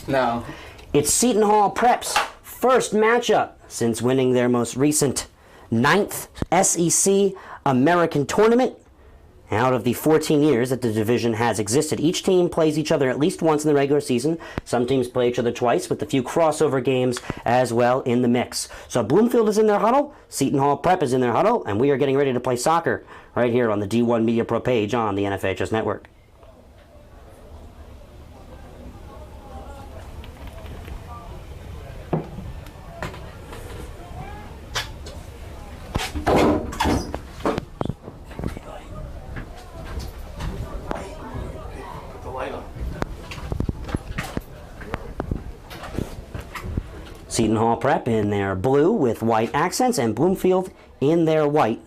No. It's Seton Hall Prep's first matchup since winning their most recent 9th SEC American tournament. Out of the 14 years that the division has existed, each team plays each other at least once in the regular season. Some teams play each other twice, with a few crossover games as well in the mix. So Bloomfield is in their huddle, Seton Hall Prep is in their huddle, and we are getting ready to play soccer right here on the D1 Media Pro page on the NFHS Network. Seton Hall Prep in their blue with white accents, and Bloomfield in their white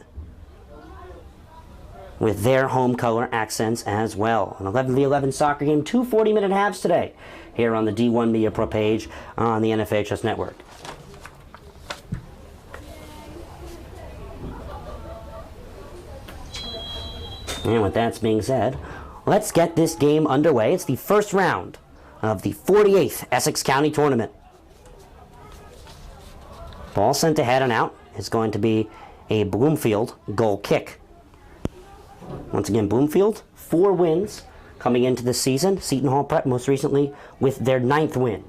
with their home color accents as well. An 11v11 soccer game, 2 40-minute halves today here on the D1 Media Pro page on the NFHS Network. And with that being said, let's get this game underway. It's the first round of the 48th Essex County Tournament. Ball sent ahead and out is going to be a Bloomfield goal kick. Once again, Bloomfield, 4 wins coming into this season. Seton Hall Prep most recently with their 9th win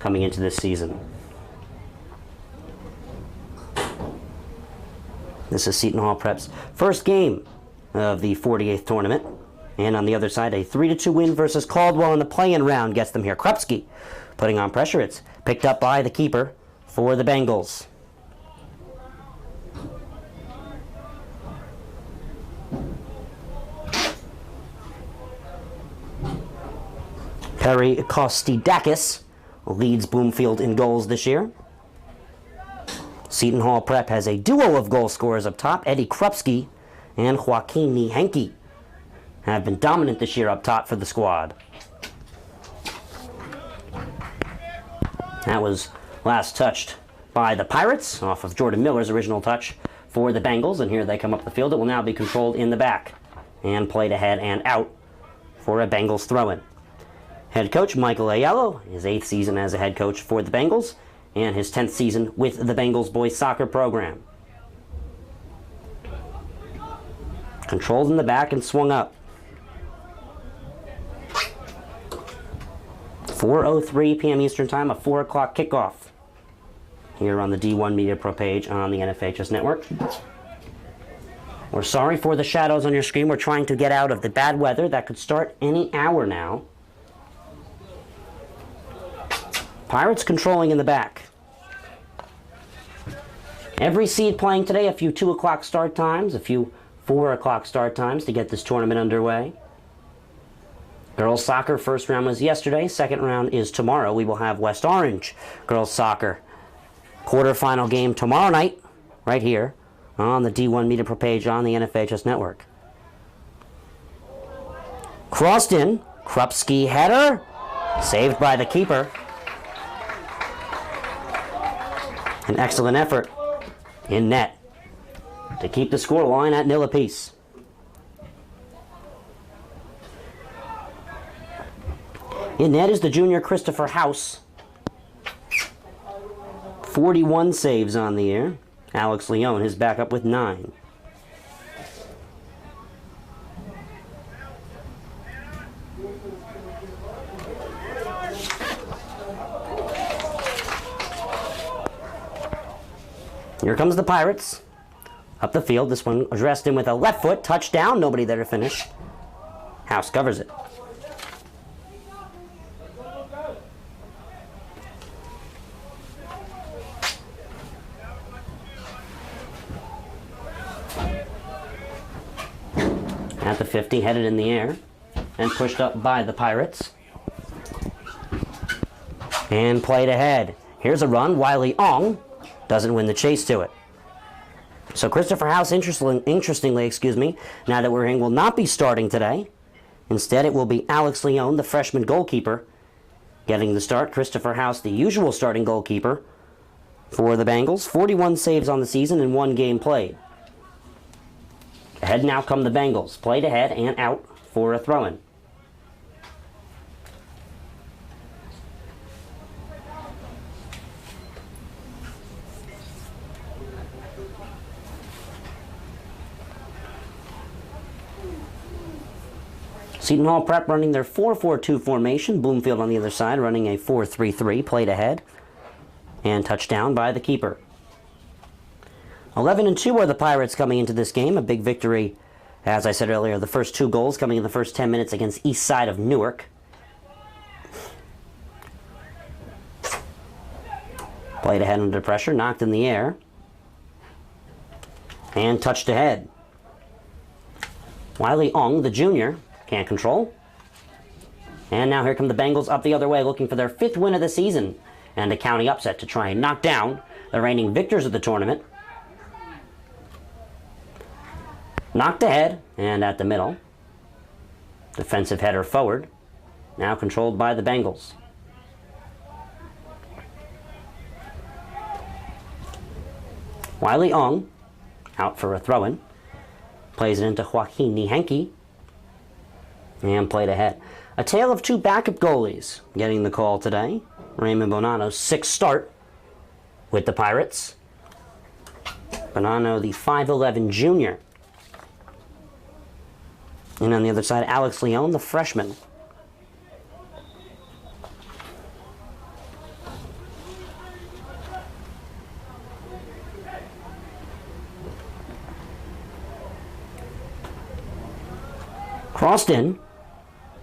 coming into this season. This is Seton Hall Prep's first game of the 48th tournament. And on the other side, a 3-2 win versus Caldwell in the play-in round gets them here. Krupski putting on pressure. It's picked up by the keeper for the Bengals. Perry Kostidakis leads Bloomfield in goals this year. Seton Hall Prep has a duo of goal scorers up top. Eddie Krupski and Joaquin Nihenke have been dominant this year up top for the squad. That was last touched by the Pirates off of Jordan Miller's original touch for the Bengals, and here they come up the field. It will now be controlled in the back and played ahead and out for a Bengals throw-in. Head coach Michael Aiello, his 8th season as a head coach for the Bengals and his 10th season with the Bengals boys soccer program. Controlled in the back and swung up. 4:03 p.m. Eastern Time, a 4 o'clock kickoff here on the D1 Media Pro page on the NFHS Network. We're sorry for the shadows on your screen. We're trying to get out of the bad weather that could start any hour now. Pirates controlling in the back. Every seed playing today, a few 2 o'clock start times, a few 4 o'clock start times to get this tournament underway. Girls soccer first round was yesterday, second round is tomorrow. We will have West Orange girls soccer quarterfinal game tomorrow night right here on the D1 Media Pro page on the NFHS Network. Crossed in, Krupski header, saved by the keeper. An excellent effort in net to keep the score line at 0 apiece. In net is the junior Christopher House. 41 saves on the year. Alex Leone, his backup with 9. Here comes the Pirates. Up the field, this one addressed in with a left foot, touchdown, nobody there to finish. House covers it. At the 50, headed in the air and pushed up by the Pirates. And played ahead. Here's a run. Wiley Ong doesn't win the chase to it. So Christopher House, interestingly, now that we're in, will not be starting today. Instead, it will be Alex Leone, the freshman goalkeeper, getting the start. Christopher House, the usual starting goalkeeper for the Bengals. 41 saves on the season and 1 game played. Ahead now come the Bengals. Played ahead and out for a throw-in. Seton Hall Prep running their 4-4-2 formation. Bloomfield on the other side running a 4-3-3, played ahead. And touchdown by the keeper. 11-2 are the Pirates coming into this game. A big victory, as I said earlier, the first 2 goals coming in the first 10 minutes against East Side of Newark. Played ahead under pressure, knocked in the air. And touched ahead. Wiley Ong, the junior, can't control. And now here come the Bengals up the other way, looking for their 5th win of the season. And a county upset to try and knock down the reigning victors of the tournament. Knocked ahead and at the middle. Defensive header forward. Now controlled by the Bengals. Wiley Ong, out for a throw-in. Plays it into Joaquin Nihenke. And played ahead. A tale of 2 backup goalies getting the call today. Raymond Bonanno's 6th start with the Pirates. Bonanno, the 5'11 junior. And on the other side, Alex Leone, the freshman. Crossed in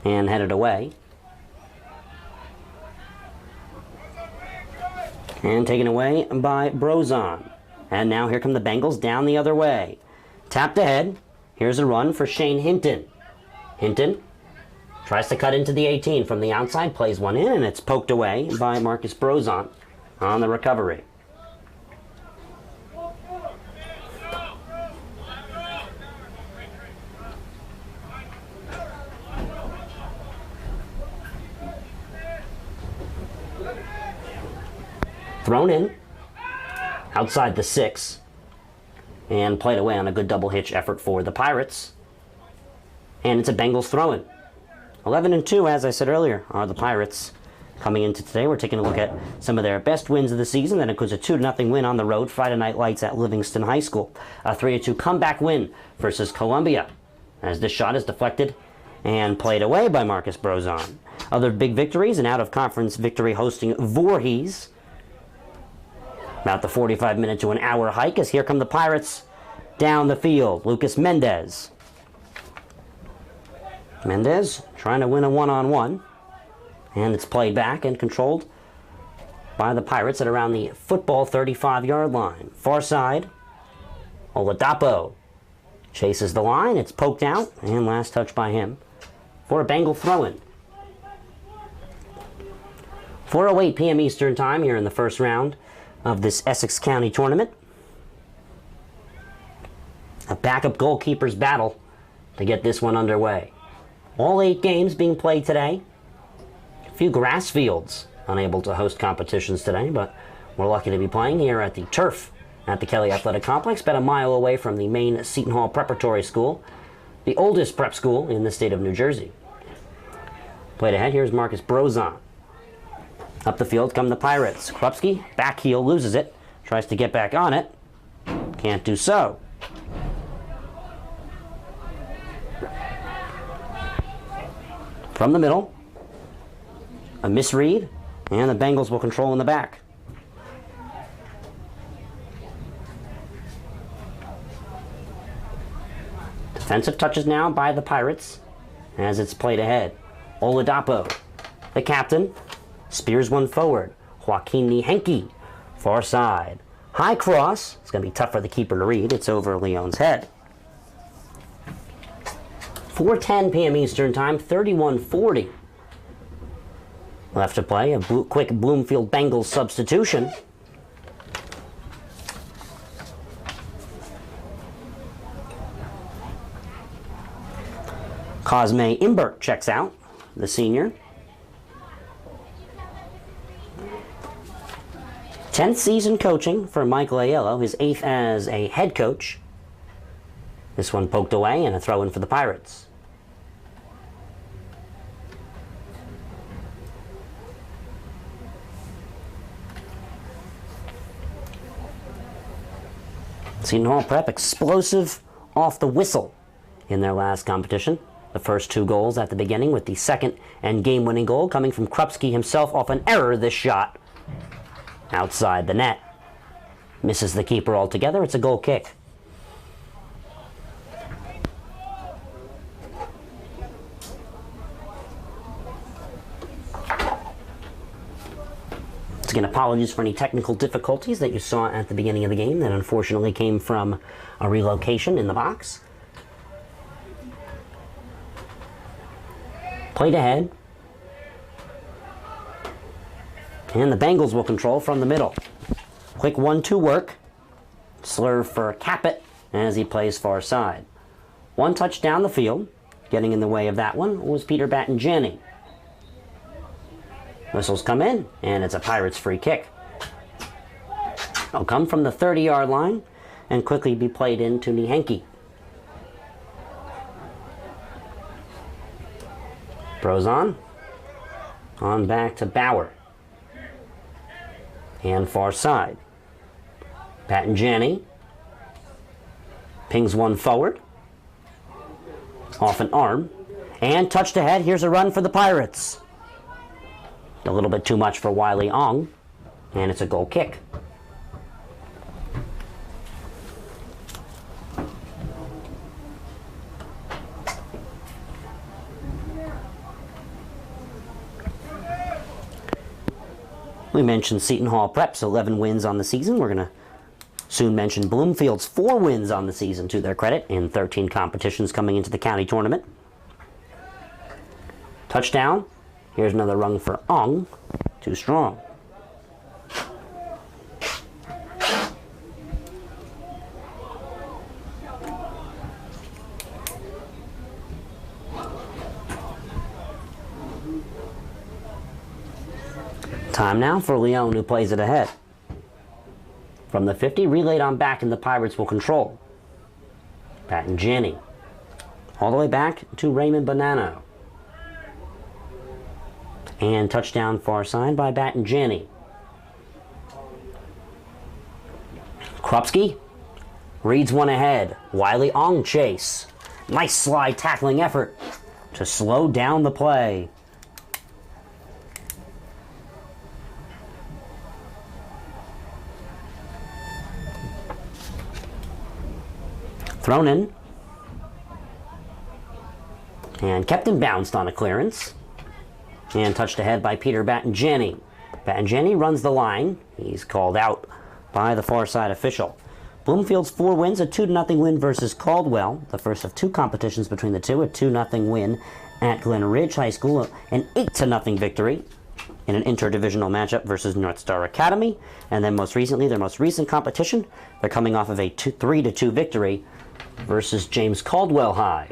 and headed away. And taken away by Brozon. And now here come the Bengals down the other way. Tapped ahead. Here's a run for Shane Hinton. Hinton tries to cut into the 18 from the outside, plays one in, and it's poked away by Marcus Brozon on the recovery. Thrown in, outside the 6, and played away on a good double hitch effort for the Pirates. And it's a Bengals throw-in. 11-2, as I said earlier, are the Pirates coming into today. We're taking a look at some of their best wins of the season. That includes a 2-0 win on the road, Friday Night Lights at Livingston High School. A 3-2 comeback win versus Columbia, as this shot is deflected and played away by Marcus Brozon. Other big victories, an out-of-conference victory hosting Voorhees. About the 45-minute to an hour hike, as here come the Pirates down the field. Lucas Mendez. Mendez trying to win a one-on-one. And it's played back and controlled by the Pirates at around the football 35-yard line. Far side, Oladapo chases the line. It's poked out, and last touch by him for a Bengal throw-in. 4:08 p.m. Eastern Time here in the first round of this Essex County tournament. A backup goalkeeper's battle to get this one underway. All 8 games being played today. A few grass fields unable to host competitions today, but we're lucky to be playing here at the turf at the Kelly Athletic Complex, about a mile away from the main Seton Hall Preparatory School, the oldest prep school in the state of New Jersey. Played ahead, here's Marcus Brozon. Up the field come the Pirates. Krupski, back heel, loses it. Tries to get back on it. Can't do so. From the middle. A misread. And the Bengals will control in the back. Defensive touches now by the Pirates as it's played ahead. Oladapo, the captain, spears one forward. Joaquin Nihenke, far side. High cross. It's going to be tough for the keeper to read. It's over Leone's head. 4:10 p.m. Eastern Time, 31:40 left to play. A quick Bloomfield Bengals substitution. Cosme Imbert checks out, the senior. 10th season coaching for Mike Aiello, his 8th as a head coach. This one poked away and a throw-in for the Pirates. Seton Hall Prep explosive off the whistle in their last competition. The first 2 goals at the beginning, with the second and game-winning goal coming from Krupski himself off an error. This shot outside the net. Misses the keeper altogether. It's a goal kick. Once again, apologies for any technical difficulties that you saw at the beginning of the game that unfortunately came from a relocation in the box. Played ahead. And the Bengals will control from the middle. Quick 1-2 work. Slurve for Caput as he plays far side. 1 touch down the field. Getting in the way of that one was Peter Battinjani. Whistles come in, and it's a Pirates free kick. It'll come from the 30-yard line and quickly be played into Nihenki. Brozon. On back to Bauer. And far side. Battinjani. Pings one forward. Off an arm. And touched ahead. Here's a run for the Pirates. A little bit too much for Wiley Ong. And it's a goal kick. We mentioned Seton Hall Prep's 11 wins on the season. We're going to soon mention Bloomfield's 4 wins on the season to their credit in 13 competitions coming into the county tournament. Touchdown. Here's another rung for Ong. Too strong. Time now for Leone, who plays it ahead. From the 50, relayed on back, and the Pirates will control. Battinjani. All the way back to Raymond Bonanno. And touchdown far side by Battinjani. Krupski reads one ahead. Wiley Ong chase. Nice slide tackling effort to slow down the play. Thrown in. And kept him bounced on a clearance. And touched ahead by Peter Battinjani. Battinjani runs the line. He's called out by the far side official. Bloomfield's 4 wins, a 2-0 win versus Caldwell. The first of 2 competitions between the two, a 2-0 win at Glen Ridge High School, an 8-0 victory in an interdivisional matchup versus North Star Academy. And then most recently, their most recent competition, they're coming off of a 3-2 victory versus James Caldwell High.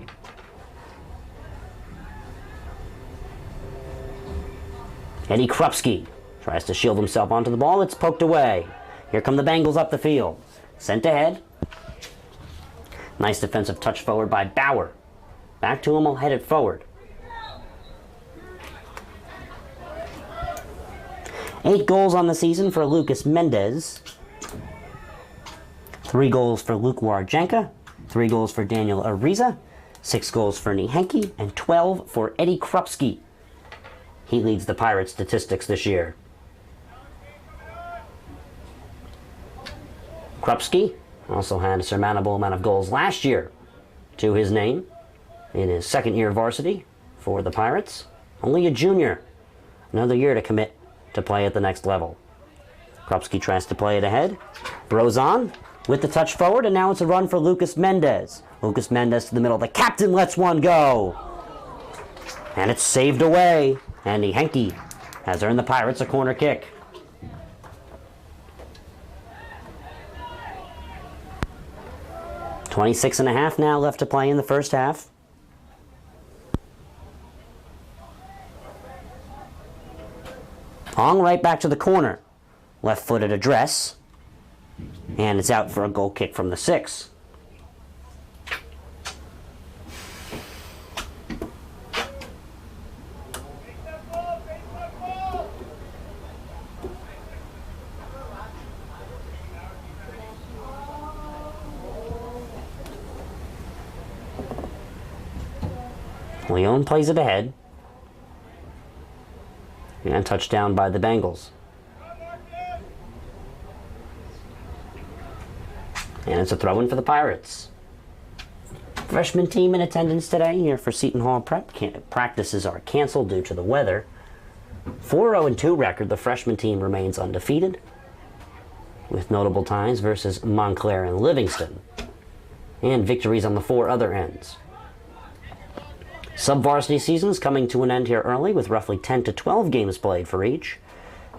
Eddie Krupski tries to shield himself onto the ball. It's poked away. Here come the Bengals up the field. Sent ahead. Nice defensive touch forward by Bauer. Back to him, will head it forward. 8 goals on the season for Lucas Mendez. 3 goals for Luke Warjenka. 3 goals for Daniel Ariza. 6 goals for Nihenki. And 12 for Eddie Krupski. He leads the Pirates statistics this year. Krupski also had a surmountable amount of goals last year to his name in his 2nd year varsity for the Pirates. Only a junior. Another year to commit to play at the next level. Krupski tries to play it ahead. Brozon with the touch forward, and now it's a run for Lucas Mendez. Lucas Mendez to the middle. The captain lets one go. And it's saved away. And Nihenki has earned the Pirates a corner kick. .26.5 now left to play in the first half. Ong right back to the corner. Left-footed address. And it's out for a goal kick from the 6. Leone plays it ahead. And touchdown by the Bengals. And it's a throw-in for the Pirates. Freshman team in attendance today here for Seton Hall Prep. Practices are canceled due to the weather. 4-0-2 record, the freshman team remains undefeated, with notable ties versus Montclair and Livingston, and victories on the 4 other ends. Sub-varsity seasons coming to an end here early, with roughly 10 to 12 games played for each.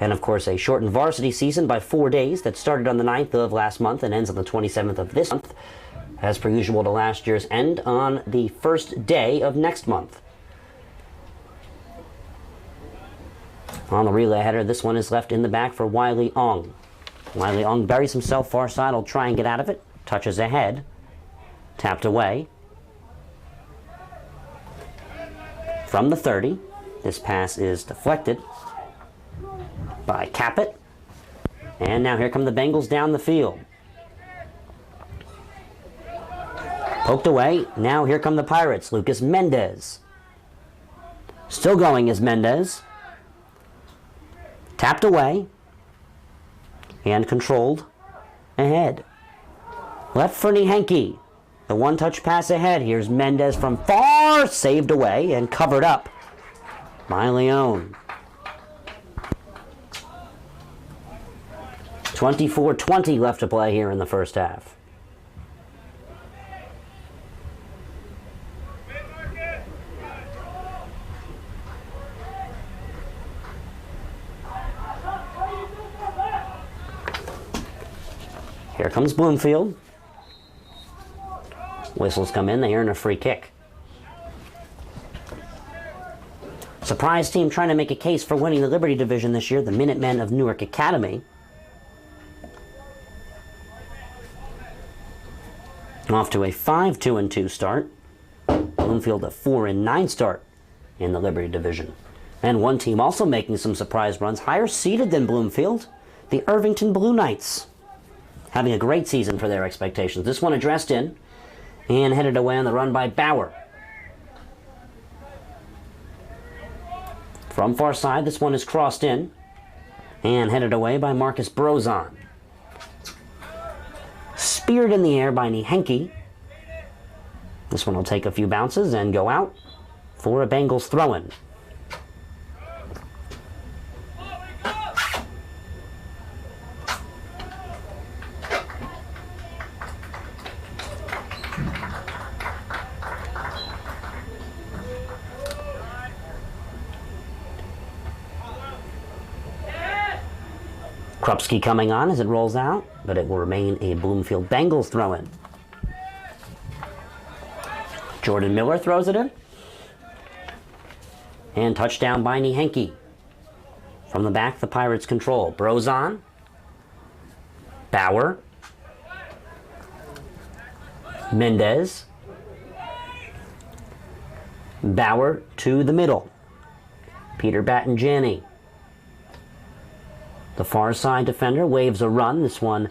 And of course a shortened varsity season by 4 days that started on the 9th of last month and ends on the 27th of this month, as per usual to last year's end on the first day of next month. On the relay header, this one is left in the back for Wiley Ong. Wiley Ong buries himself far side, will try and get out of it, touches ahead, tapped away. From the 30, this pass is deflected by Caput. And now here come the Bengals down the field. Poked away. Now here come the Pirates. Lucas Mendez. Still going is Mendez. Tapped away. And controlled ahead. Left for Nihenke. The one-touch pass ahead. Here's Mendez from far. Saved away and covered up by Leone. 24-20 left to play here in the first half. Here comes Bloomfield. Whistles come in, they earn a free kick. Surprise team trying to make a case for winning the Liberty Division this year, the Minutemen of Newark Academy. Off to a 5-2-2 start. Bloomfield a 4-9 start in the Liberty Division. And one team also making some surprise runs, higher seeded than Bloomfield, the Irvington Blue Knights. Having a great season for their expectations. This one addressed in and headed away on the run by Bauer. From far side, this one is crossed in and headed away by Marcus Brozon. Speared in the air by Nihenke. This one will take a few bounces and go out for a Bengals throw-in. Krupski coming on as it rolls out, but it will remain a Bloomfield Bengals throw-in. Jordan Miller throws it in. And touchdown by Nihenke. From the back, the Pirates control. Brozon. Bauer. Mendez. Bauer to the middle. Peter Battenjani. The far side defender waves a run. This one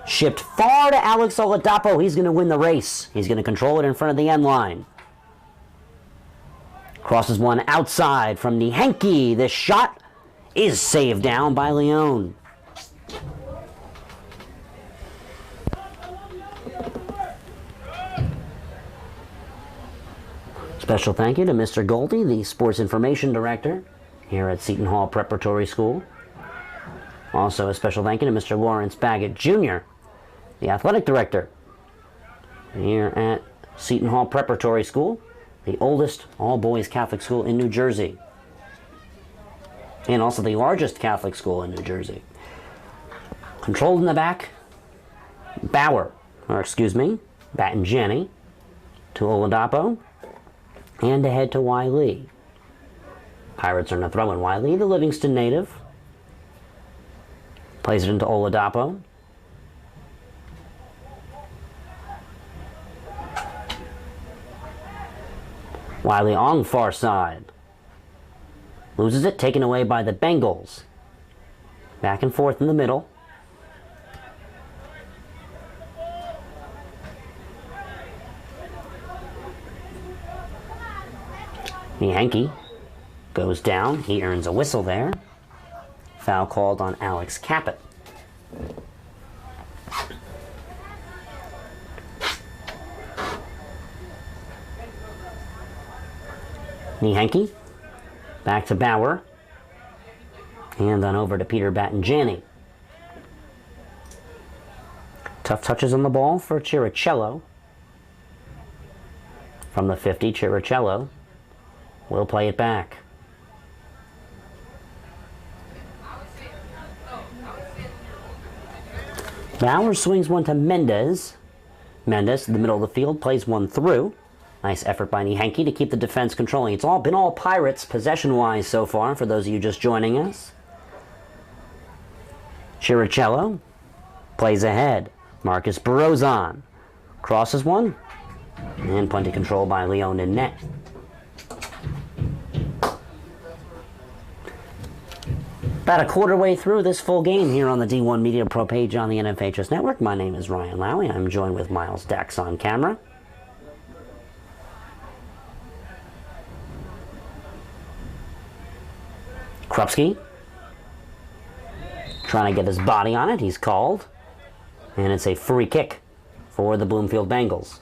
shipped far to Alex Oladapo. He's going to win the race. He's going to control it in front of the end line. Crosses one outside from Nihenke. This shot is saved down by Leone. Special thank you to Mr. Goldie, the Sports Information Director here at Seton Hall Preparatory School. Also a special thank you to Mr. Lawrence Baggett Jr., the Athletic Director here at Seton Hall Preparatory School, the oldest all-boys Catholic school in New Jersey, and also the largest Catholic school in New Jersey. Controlled in the back, Battenjani to Oladapo, and ahead to Wiley. Pirates are going to throw in Wiley, the Livingston native. Plays it into Oladapo. Wiley on far side. Loses it, taken away by the Bengals. Back and forth in the middle. Hanky goes down. He earns a whistle there. Foul called on Alex Caput. Hanky back to Bauer. And then over to Peter Battinjani. Tough touches on the ball for Chiricello. From the 50, Chiricello will play it back. Bauer swings one to Mendez. Mendez, in the middle of the field, plays one through. Nice effort by Hanky to keep the defense controlling. It's been all Pirates possession-wise so far, for those of you just joining us. Chiricello plays ahead. Marcus Barozan crosses one. And plenty control by Leon in net. About a quarter way through this full game here on the D1 Media Pro page on the NFHS Network. My name is Ryan Lowry. I'm joined with Miles Dax on camera. Krupski trying to get his body on it. He's called. And it's a free kick for the Bloomfield Bengals.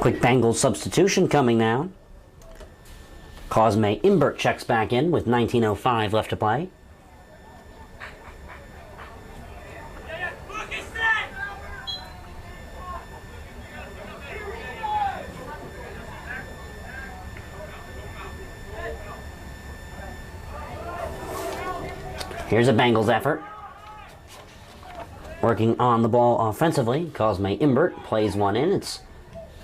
Quick Bengals substitution coming now. Cosme Imbert checks back in with 19:05 left to play. Here's a Bengals effort. Working on the ball offensively, Cosme Imbert plays one in. It's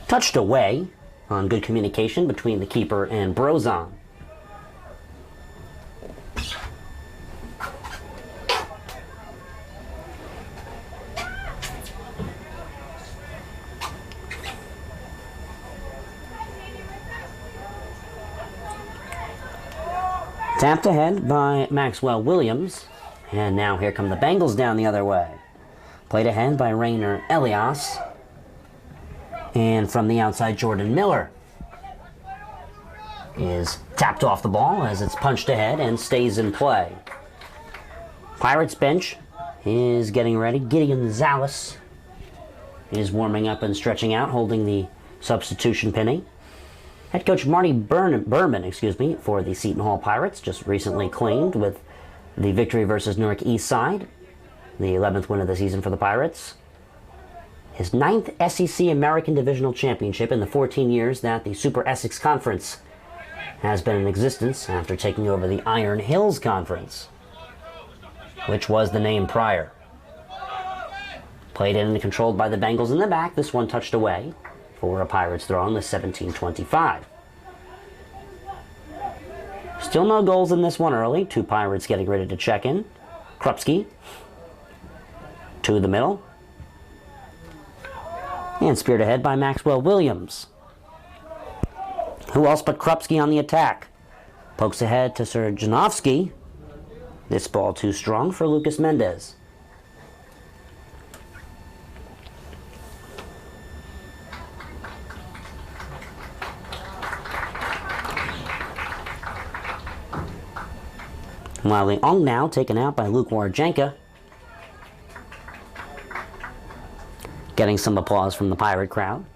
touched away on good communication between the keeper and Brozon. Tapped ahead by Maxwell Williams. And now here come the Bengals down the other way. Played ahead by Rainer Elias. And from the outside, Jordan Miller is tapped off the ball as it's punched ahead and stays in play. Pirates bench is getting ready. Gideon Zales is warming up and stretching out, holding the substitution penny. Head coach Marty Berman, for the Seton Hall Pirates, just recently claimed with the victory versus Newark East Side, the 11th win of the season for the Pirates. His 9th SEC American Divisional Championship in the 14 years that the Super Essex Conference has been in existence after taking over the Iron Hills Conference, which was the name prior. Played in and controlled by the Bengals in the back. This one touched away for a Pirates throw on the 17-25. Still no goals in this one early. Two Pirates getting ready to check in. Krupski to the middle. And speared ahead by Maxwell Williams. Who else but Krupski on the attack? Pokes ahead to Sir Janowski. This ball too strong for Lucas Mendez. Wiley Ong now taken out by Luke Warjenka. Getting some applause from the Pirate crowd.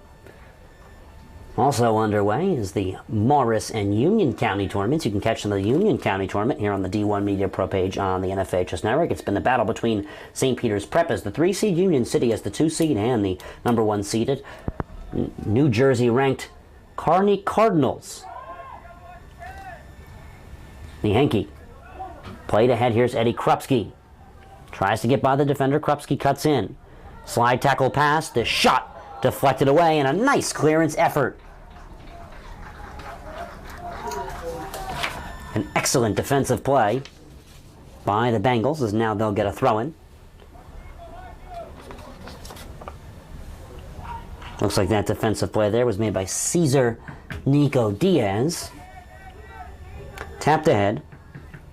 Also underway is the Morris and Union County tournaments. You can catch some of the Union County tournament here on the D1 Media Pro page on the NFHS Network. It's been a battle between St. Peter's Prep as the 3-seed, Union City as the 2-seed, and the number 1 seeded New Jersey ranked Kearney Cardinals. The Henke played ahead. Here's Eddie Krupski. Tries to get by the defender. Krupski cuts in. Slide tackle pass. The shot deflected away, and a nice clearance effort. An excellent defensive play by the Bengals, as now they'll get a throw-in. Looks like that defensive play there was made by Cesar Nico Diaz. Tapped ahead.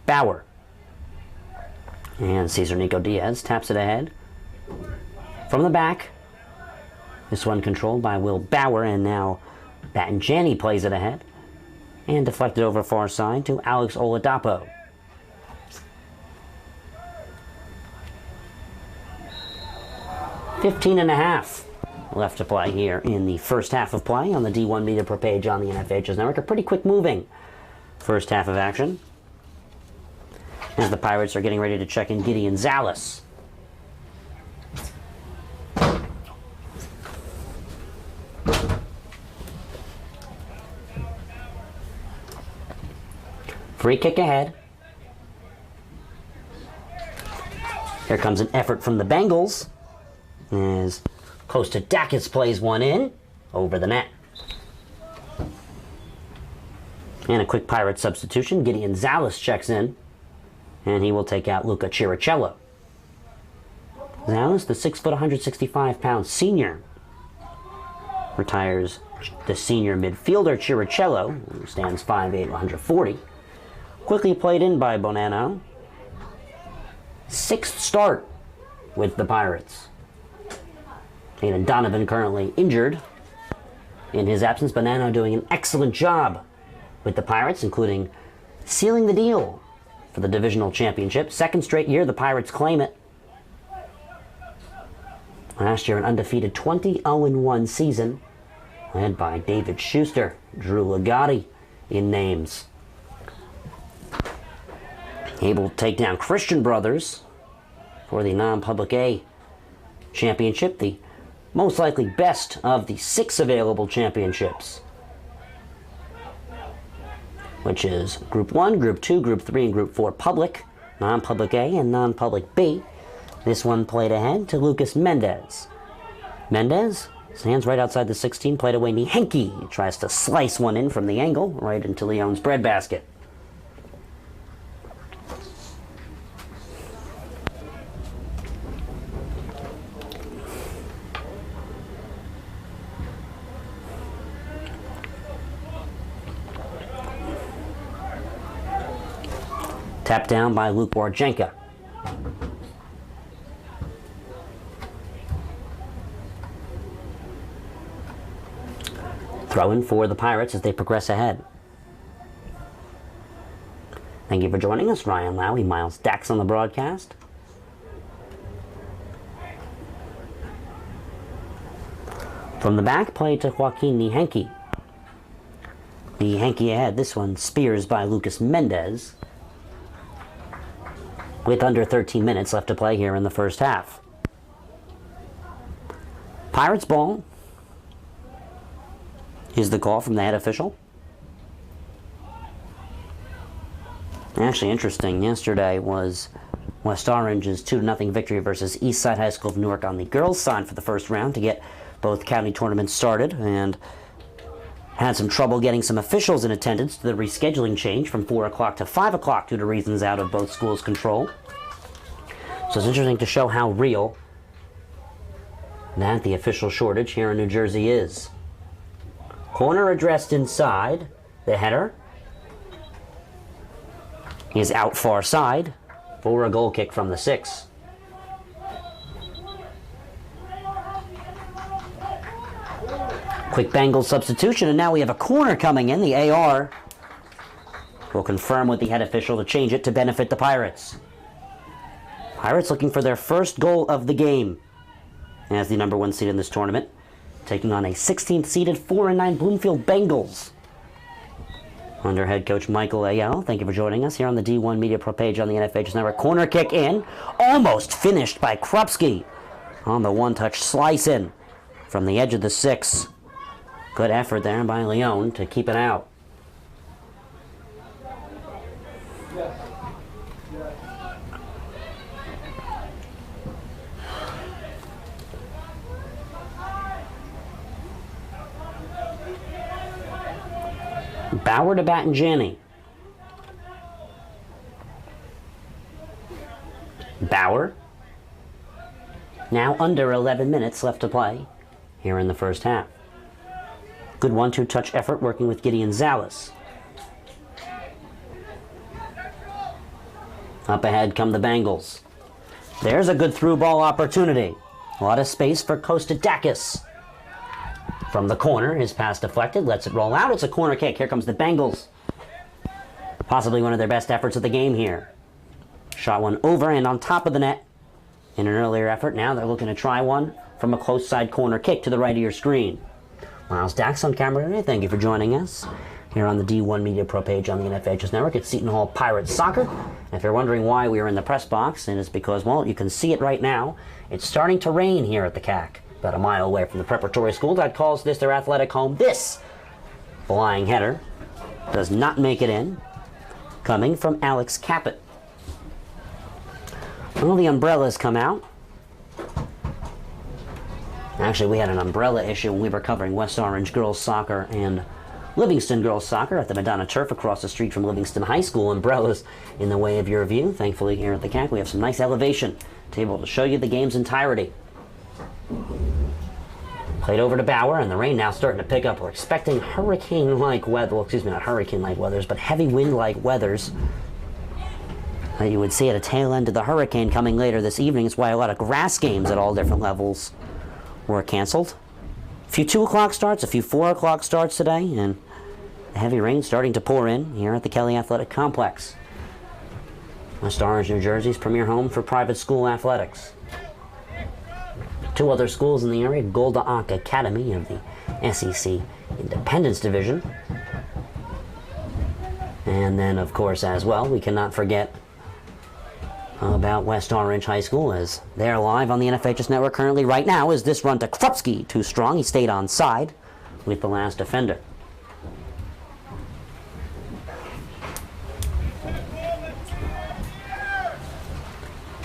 Bauer. And Cesar Nico Diaz taps it ahead. From the back. This one controlled by Will Bauer, and now Battinjani plays it ahead. And deflected over far side to Alex Oladapo. $15.5 left to play here in the first half of play on the D1 Media Pro page on the NFHS Network. A pretty quick moving first half of action, as the Pirates are getting ready to check in Gideon Zales. Free kick ahead. Here comes an effort from the Bengals, as Costa Dacus plays one in over the net. And a quick Pirate substitution. Gideon Zales checks in, and he will take out Luca Chiricello. Zales, the 6 foot, 165-pound senior, retires the senior midfielder Chiricello, who stands 5'8", 140. Quickly played in by Bonanno. Sixth start with the Pirates. And Donovan currently injured. In his absence, Bonanno doing an excellent job with the Pirates, including sealing the deal for the divisional championship. Second straight year the Pirates claim it. Last year an undefeated 20-0-1 season, led by David Schuster, Drew Ligotti in names. Able to take down Christian Brothers for the non-public A championship, the most likely best of the 6 available championships, which is Group 1, Group 2, Group 3, and Group 4 public, non-public A and non-public B. This one played ahead to Lucas Mendez. Mendez stands right outside the 16, played away Nihenki. He tries to slice one in from the angle, right into Leon's breadbasket. Tapped down by Luke Borjenka. Throw in for the Pirates as they progress ahead. Thank you for joining us. Ryan Lowy, Miles Dax on the broadcast. From the back, play to Joaquin Nihenki. Nihenki ahead. This one spears by Lucas Mendez, with under 13 minutes left to play here in the first half. Pirates ball is the call from the head official. Actually interesting, yesterday was West Orange's 2-0 victory versus Eastside High School of Newark on the girls' side for the first round to get both county tournaments started, and had some trouble getting some officials in attendance to the rescheduling change from 4 o'clock to 5 o'clock due to reasons out of both schools' control. So it's interesting to show how real that the official shortage here in New Jersey is. Corner addressed inside. The header is out far side for a goal kick from the 6. Quick Bengals substitution, and now we have a corner coming in. The AR will confirm with the head official to change it to benefit the Pirates. Pirates looking for their first goal of the game as the number 1 seed in this tournament, taking on a 16th seeded 4-9 Bloomfield Bengals under head coach Michael Ayel. Thank you for joining us here on the D1 Media Pro page on the NFHS Network. Corner kick in, almost finished by Krupski on the one-touch slice in from the edge of the 6. Good effort there by Leon to keep it out. Bauer to Battinjani. Bauer. Now under 11 minutes left to play here in the first half. Good 1-2 touch effort working with Gideon Zales. Up ahead come the Bengals. There's a good through ball opportunity. A lot of space for Kostadakis. From the corner, his pass deflected, lets it roll out. It's a corner kick. Here comes the Bengals. Possibly one of their best efforts of the game here. Shot one over and on top of the net in an earlier effort. Now they're looking to try one from a close side corner kick to the right of your screen. Miles Dax on camera today. Thank you for joining us here on the D1 Media Pro page on the NFHS Network. It's Seton Hall Pirates Soccer. And if you're wondering why we are in the press box, and it's because, well, you can see it right now. It's starting to rain here at the CAC, about a mile away from the preparatory school that calls this their athletic home. This flying header does not make it in, coming from Alex Caput. Well, the umbrellas come out. Actually, we had an umbrella issue when we were covering West Orange girls soccer and Livingston girls soccer at the Madonna Turf across the street from Livingston High School. Umbrellas in the way of your view. Thankfully, here at the CAC, we have some nice elevation to be able to show you the game's entirety. Played over to Bauer, and the rain now starting to pick up. We're expecting hurricane-like weather. Well, excuse me, not hurricane-like weathers, but heavy wind-like weathers that you would see at a tail end of the hurricane coming later this evening. It's why a lot of grass games at all different levels were canceled. A few 2 o'clock starts, a few 4 o'clock starts today, and the heavy rain starting to pour in here at the Kelly Athletic Complex. West Orange, New Jersey's premier home for private school athletics. Two other schools in the area, Golda Ak Academy of the SEC Independence Division. And then, of course, as well, we cannot forget about West Orange High School, as they're live on the NFHS Network currently right now. Is this run to Krupski too strong? He stayed on side with the last defender.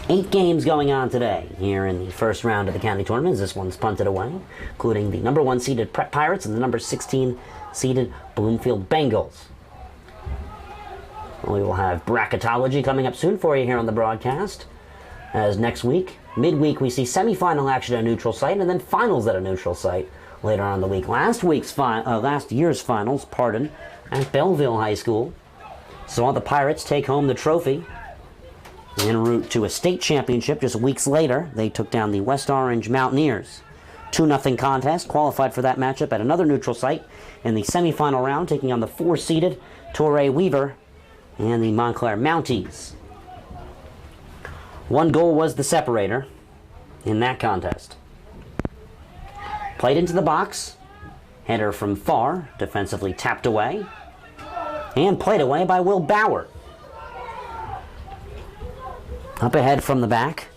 Eight games going on today here in the first round of the county tournament. This one's punted away, including the number 1 seeded Prep Pirates and the number 16 seeded Bloomfield Bengals. We will have bracketology coming up soon for you here on the broadcast, as next week, midweek, we see semifinal action at a neutral site and then finals at a neutral site later on in the week. Last year's finals, at Belleville High School, saw the Pirates take home the trophy. En route to a state championship just weeks later, they took down the West Orange Mountaineers. 2-0 contest, qualified for that matchup at another neutral site in the semifinal round, taking on the 4-seeded Torrey Weaver and the Montclair Mounties. One goal was the separator in that contest. Played into the box, header from far, defensively tapped away, and played away by Will Bauer. Up ahead from the back.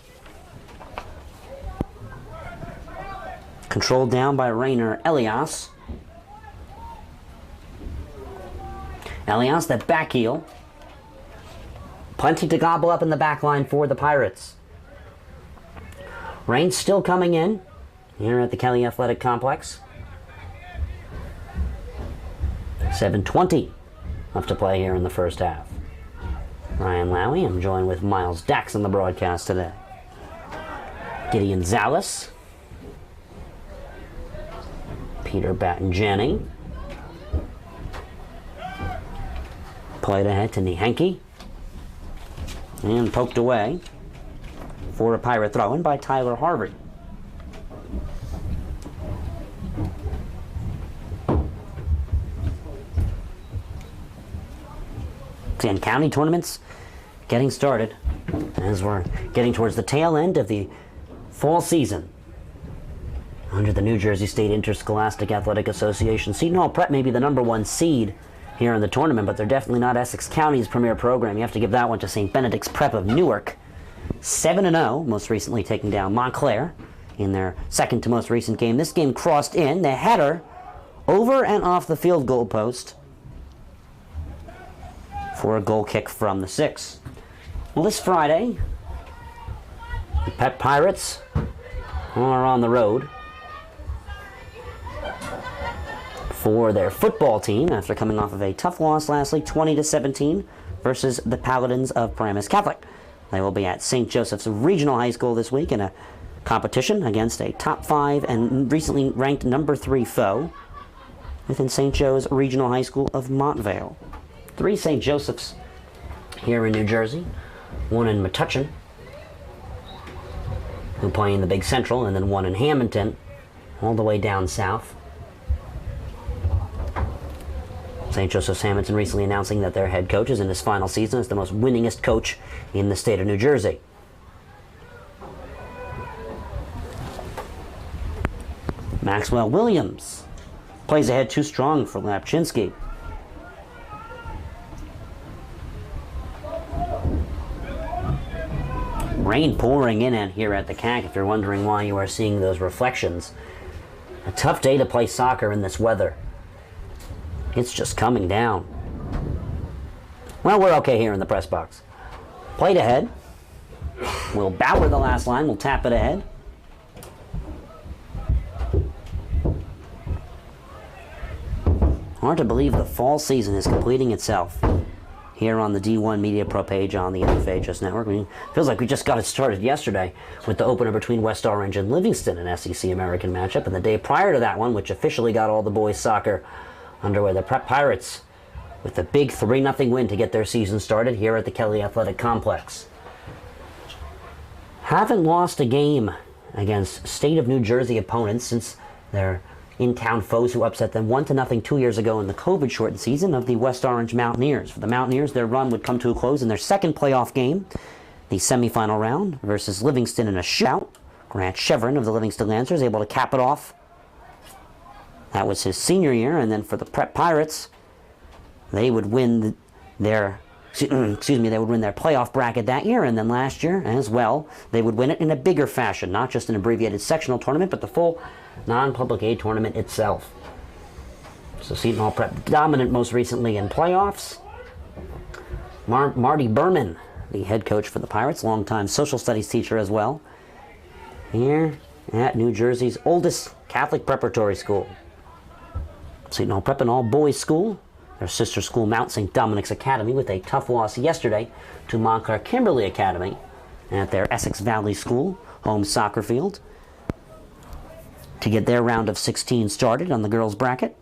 Controlled down by Rainer Elias. Elias, that back heel. Plenty to gobble up in the back line for the Pirates. Rain still coming in here at the Kelly Athletic Complex. 7:20 left to play here in the first half. Ryan Lowy, I'm joined with Miles Dax on the broadcast today. Gideon Zales. Peter Battenjani. Played ahead to Nihenke. And poked away for a Pirate throw-in by Tyler Harvard. And county tournaments getting started as we're getting towards the tail end of the fall season. Under the New Jersey State Interscholastic Athletic Association, Seton Hall Prep may be the number 1 seed here in the tournament, but they're definitely not Essex County's premier program. You have to give that one to St. Benedict's Prep of Newark. 7-0, most recently taking down Montclair in their second to most recent game. This game crossed in, the header over and off the field goal post for a goal kick from the 6. Well, this Friday, the Pep Pirates are on the road for their football team after coming off of a tough loss last week, 20-17, versus the Paladins of Paramus Catholic. They will be at St. Joseph's Regional High School this week in a competition against a top 5 and recently ranked number 3 foe within St. Joe's Regional High School of Montvale. 3 St. Joseph's here in New Jersey, 1 in Metuchen, who play in the Big Central, and then 1 in Hamilton, all the way down south. St. Joseph's Hamilton recently announcing that their head coach is in his final season as the most winningest coach in the state of New Jersey. Maxwell Williams plays ahead too strong for Lapchinsky. Rain pouring in here at the CAC, if you're wondering why you are seeing those reflections. A tough day to play soccer in this weather. It's just coming down. Well, we're okay here in the press box. Played ahead. We'll bower the last line. We'll tap it ahead. Hard to believe the fall season is completing itself here on the D1 Media Pro page on the NFHS Network. I mean, it feels like we just got it started yesterday with the opener between West Orange and Livingston, an SEC American matchup, and the day prior to that one, which officially got all the boys soccer underway. The Prep Pirates with a big 3-0 win to get their season started here at the Kelly Athletic Complex. Haven't lost a game against state of New Jersey opponents since their in-town foes who upset them 1-0 2 years ago in the COVID-shortened season of the West Orange Mountaineers. For the Mountaineers, their run would come to a close in their second playoff game, the semifinal round versus Livingston in a shootout. Grant Chevron of the Livingston Lancers able to cap it off. That was his senior year, and then for the Prep Pirates, they would win their playoff bracket that year, and then last year as well, they would win it in a bigger fashion, not just an abbreviated sectional tournament, but the full non-public aid tournament itself. So Seton Hall Prep dominant most recently in playoffs. Marty Berman, the head coach for the Pirates, longtime social studies teacher as well, here at New Jersey's oldest Catholic preparatory school. Seton Hall Prep, an all-boys school. Their sister school, Mount St. Dominic's Academy, with a tough loss yesterday to Montclair Kimberly Academy at their Essex Valley School home soccer field to get their round of 16 started on the girls' bracket.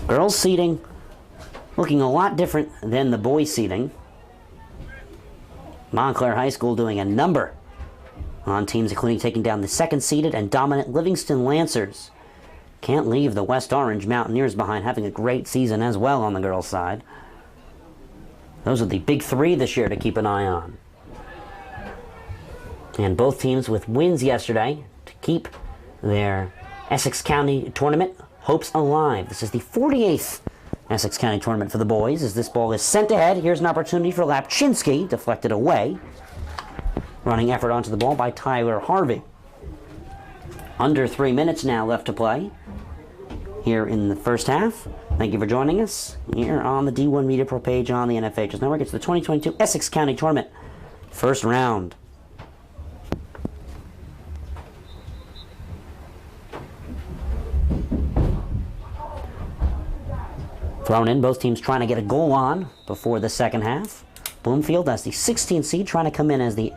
Girls' seating looking a lot different than the boys' seating. Montclair High School doing a number on teams, including taking down the second-seeded and dominant Livingston Lancers. Can't leave the West Orange Mountaineers behind, having a great season as well on the girls' side. Those are the big 3 this year to keep an eye on. And both teams with wins yesterday to keep their Essex County tournament hopes alive. This is the 48th Essex County tournament for the boys as this ball is sent ahead. Here's an opportunity for Lapchinsky, deflected away. Running effort onto the ball by Tyler Harvey. Under 3 minutes now left to play here in the first half. Thank you for joining us here on the D1 Media Pro page on the NFHS Network. It's the 2022 Essex County Tournament, first round. Thrown in, both teams trying to get a goal on before the second half. Bloomfield as the 16th seed, trying to come in as the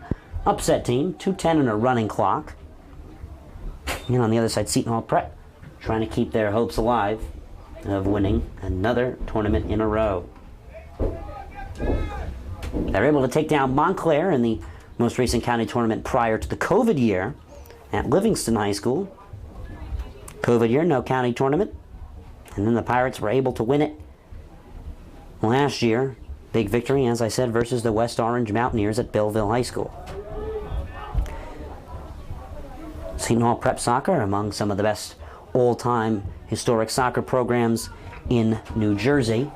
upset team, 2:10 in a running clock. And on the other side, Seton Hall Prep trying to keep their hopes alive of winning another tournament in a row. They're able to take down Montclair in the most recent county tournament prior to the COVID year at Livingston High School. COVID year, no county tournament. And then the Pirates were able to win it last year. Big victory, as I said, versus the West Orange Mountaineers at Belleville High School. Seton Hall Prep Soccer, among some of the best all-time historic soccer programs in New Jersey,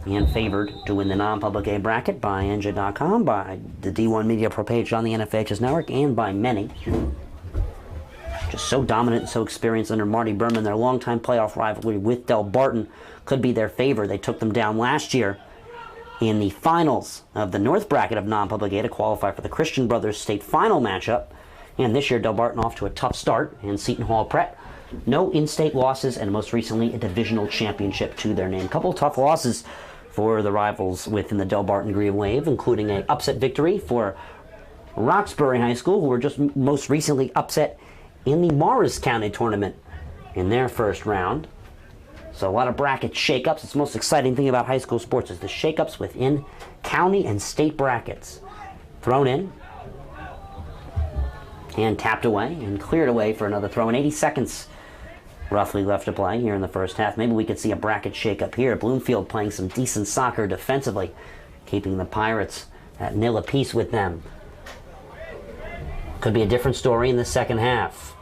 and favored to win the non-public A bracket by NJ.com, by the D1 Media Pro page on the NFHS Network, and by many. Just so dominant and so experienced under Marty Berman. Their longtime playoff rivalry with Del Barton could be their favor. They took them down last year in the finals of the North bracket of non-public A to qualify for the Christian Brothers State Final matchup. And this year, Del Barton off to a tough start, and Seton Hall Prep, no in-state losses, and most recently a divisional championship to their name. A couple of tough losses for the rivals within the Del Barton Green Wave, including an upset victory for Roxbury High School, who were just most recently upset in the Morris County tournament in their first round. So a lot of bracket shakeups. It's the most exciting thing about high school sports is the shakeups within county and state brackets. Thrown in and tapped away and cleared away for another throw. And 80 seconds roughly left to play here in the first half. Maybe we could see a bracket shakeup here. Bloomfield playing some decent soccer defensively, keeping the Pirates at nil apiece with them. Could be a different story in the second half.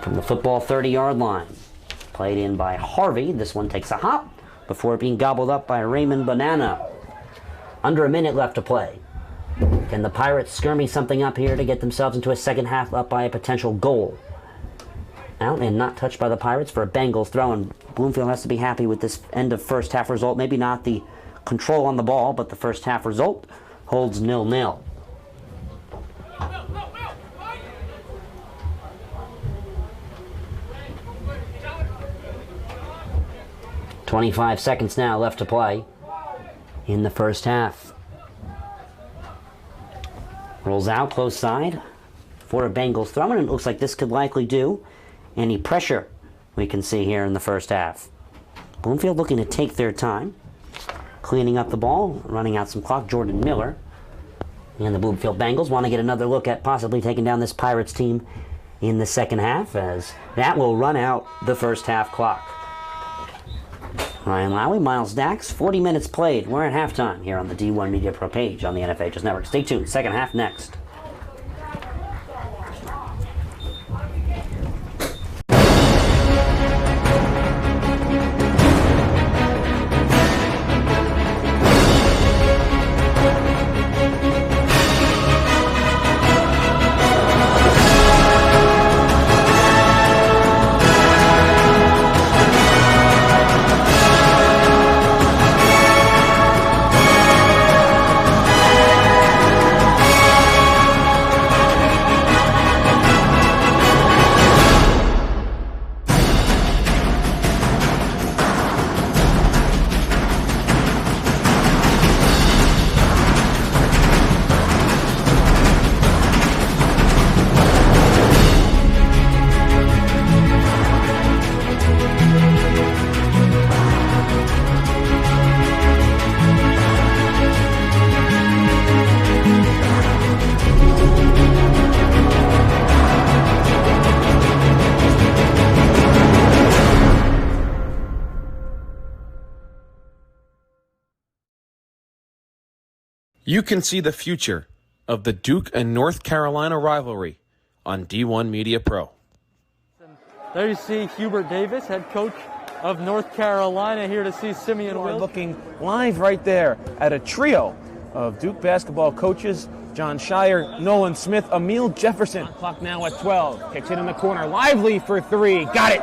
From the football 30-yard line. Played in by Harvey. This one takes a hop before being gobbled up by Raymond Banana. Under a minute left to play. Can the Pirates skirmy something up here to get themselves into a second half up by a potential goal? Out and not touched by the Pirates for a Bengals throw, and Bloomfield has to be happy with this end of first half result. Maybe not the control on the ball, but the first half result holds 0-0. "25 seconds now left to play in the first half. Rolls out close side for a Bengals throw, and it looks like this could likely do any pressure we can see here in the first half. Bloomfield looking to take their time, cleaning up the ball, running out some clock. Jordan Miller and the Bloomfield Bengals want to get another look at possibly taking down this Pirates team in the second half, as that will run out the first half clock. Ryan Lowry, Miles Dax, 40 minutes played. We're at halftime here on the D1 Media Pro page on the NFHS Network. Stay tuned. Second half next. You can see the future of the Duke and North Carolina rivalry on D1 Media Pro. There you see Hubert Davis, head coach of North Carolina, here to see Simeon Will. Looking live right there at a trio of Duke basketball coaches: John Shire, Nolan Smith, Emil Jefferson. Clock now at 12. Kicks it in the corner. Lively for three. Got it.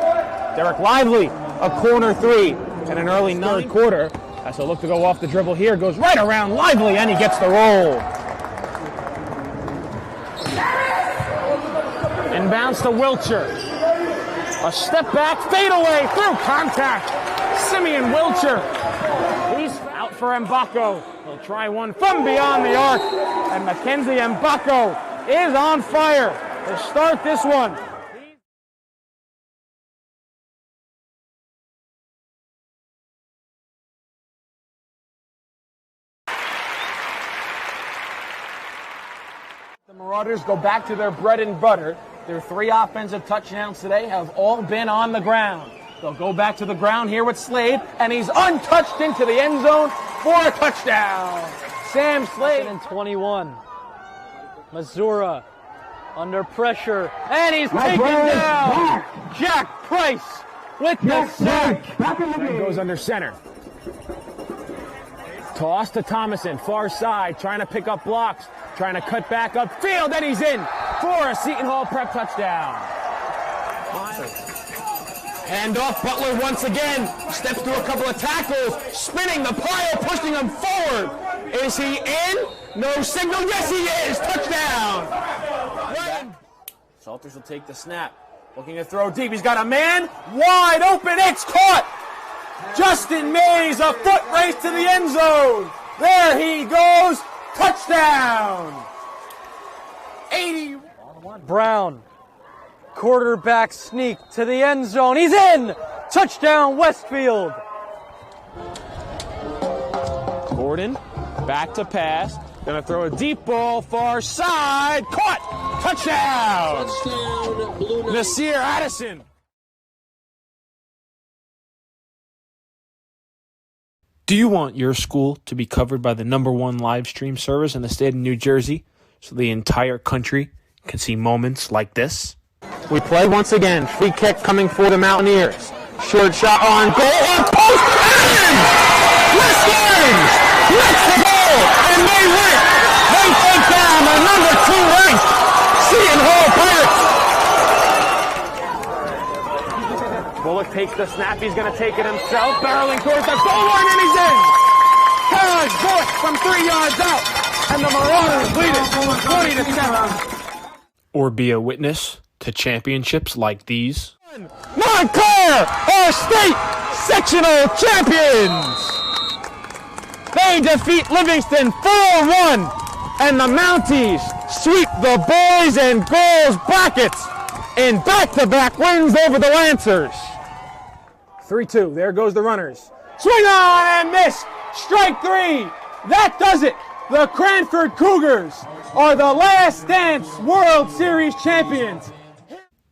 Derek Lively, a corner three in an early third quarter. Has a look to go off the dribble here. Goes right around Lively, and he gets the roll. Inbounds to Wilcher. A step back, fade away, through contact. Simeon Wilcher. He's out for Mbako. He'll try one from beyond the arc. And Mackenzie Mbako is on fire to start this one. The Marauders go back to their bread and butter. Their 3 offensive touchdowns today have all been on the ground. They'll go back to the ground here with Slade, and he's untouched into the end zone for a touchdown. Sam Slade. And 21. Missouri under pressure, and he's taken down. Jack Price with the sack. And goes under center. Toss to Thomason, far side, trying to pick up blocks, trying to cut back upfield, and he's in for a Seton Hall Prep touchdown. Hand off, Butler once again, steps through a couple of tackles, spinning the pile, pushing him forward. Is he in? No signal, yes he is, touchdown. Salters will take the snap, looking to throw deep, he's got a man, wide open, it's caught Justin Mays, a foot race to the end zone. There he goes. Touchdown. 80. Brown, quarterback sneak to the end zone. He's in. Touchdown, Westfield. Gordon, back to pass. Gonna throw a deep ball, far side. Caught. Touchdown. Touchdown, Blue Knights. Nasir Addison. Do you want your school to be covered by the #1 live stream service in the state of New Jersey so the entire country can see moments like this? We play once again. Free kick coming for the Mountaineers. Short shot on goal. On post. And West Orange lets the goal. And they win. They take down the #2 ranked Seton Hall Pirates. Bullock takes the snap. He's going to take it himself. Barreling towards the goal line, and he's in. Carriage Bullock from 3 yards out. And the Marauders lead it 20-7. Or be a witness to championships like these? Montclair are state sectional champions. They defeat Livingston 4-1, and the Mounties sweep the boys and girls brackets in back-to-back wins over the Lancers. 3-2. There goes the runners. Swing on and miss. Strike 3. That does it. The Cranford Cougars are the Last Dance World Series champions.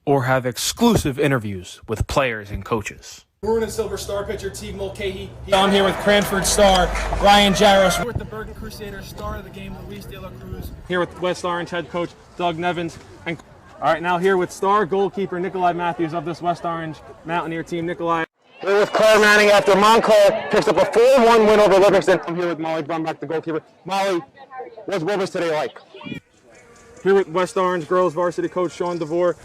Or have exclusive interviews with players and coaches. Maroon and Silver Star pitcher Teague Mulcahy. I'm here with Cranford star Ryan Jaros. With the Bergen Crusaders star of the game, Luis De La Cruz. Here with West Orange head coach Doug Nevins. And all right, now here with star goalkeeper Nikolai Matthews of this West Orange Mountaineer team. Nikolai. Here with Claire Manning after Montclair picks up a 4-1 win over Livingston. I'm here with Molly Brumback, the goalkeeper. Molly, what was today like? Here with West Orange girls varsity coach Sean DeVore.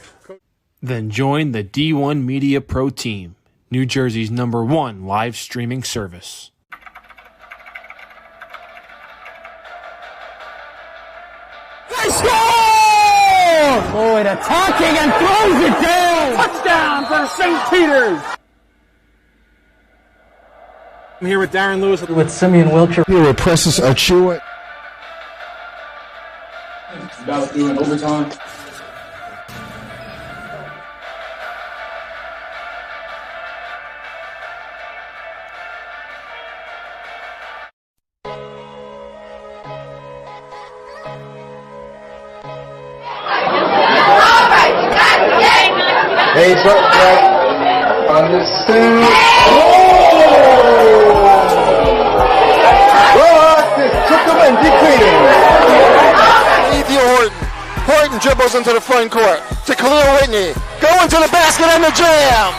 Then join the D1 Media Pro team, New Jersey's #1 live streaming service. They score! Boyd attacking and throws it down. Touchdown for St. Peter's. I'm here with Darren Lewis. With Simeon Wiltshire. Here with Precious Achua. About to do an overtime. Hey, so on the scene. Took him and decreasing. Ethan Horton dribbles into the front court to Khalil Whitney. Going to the basket and the jam.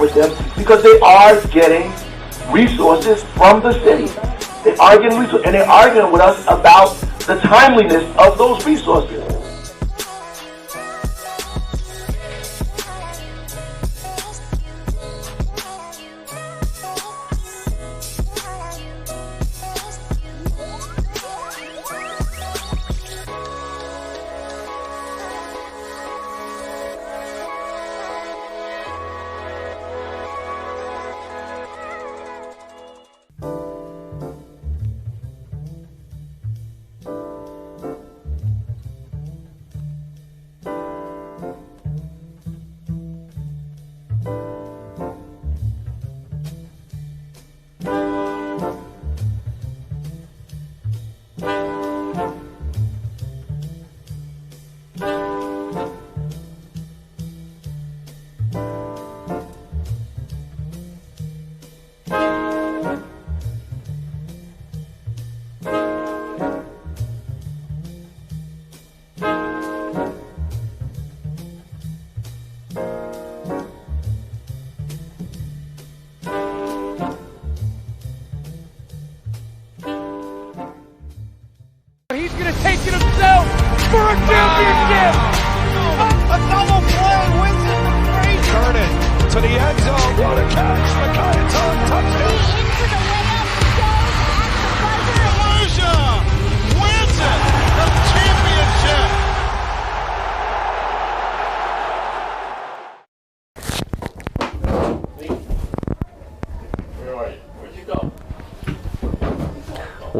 With them because they are getting resources from the city. They are getting resources, and they're arguing with us about the timeliness of those resources.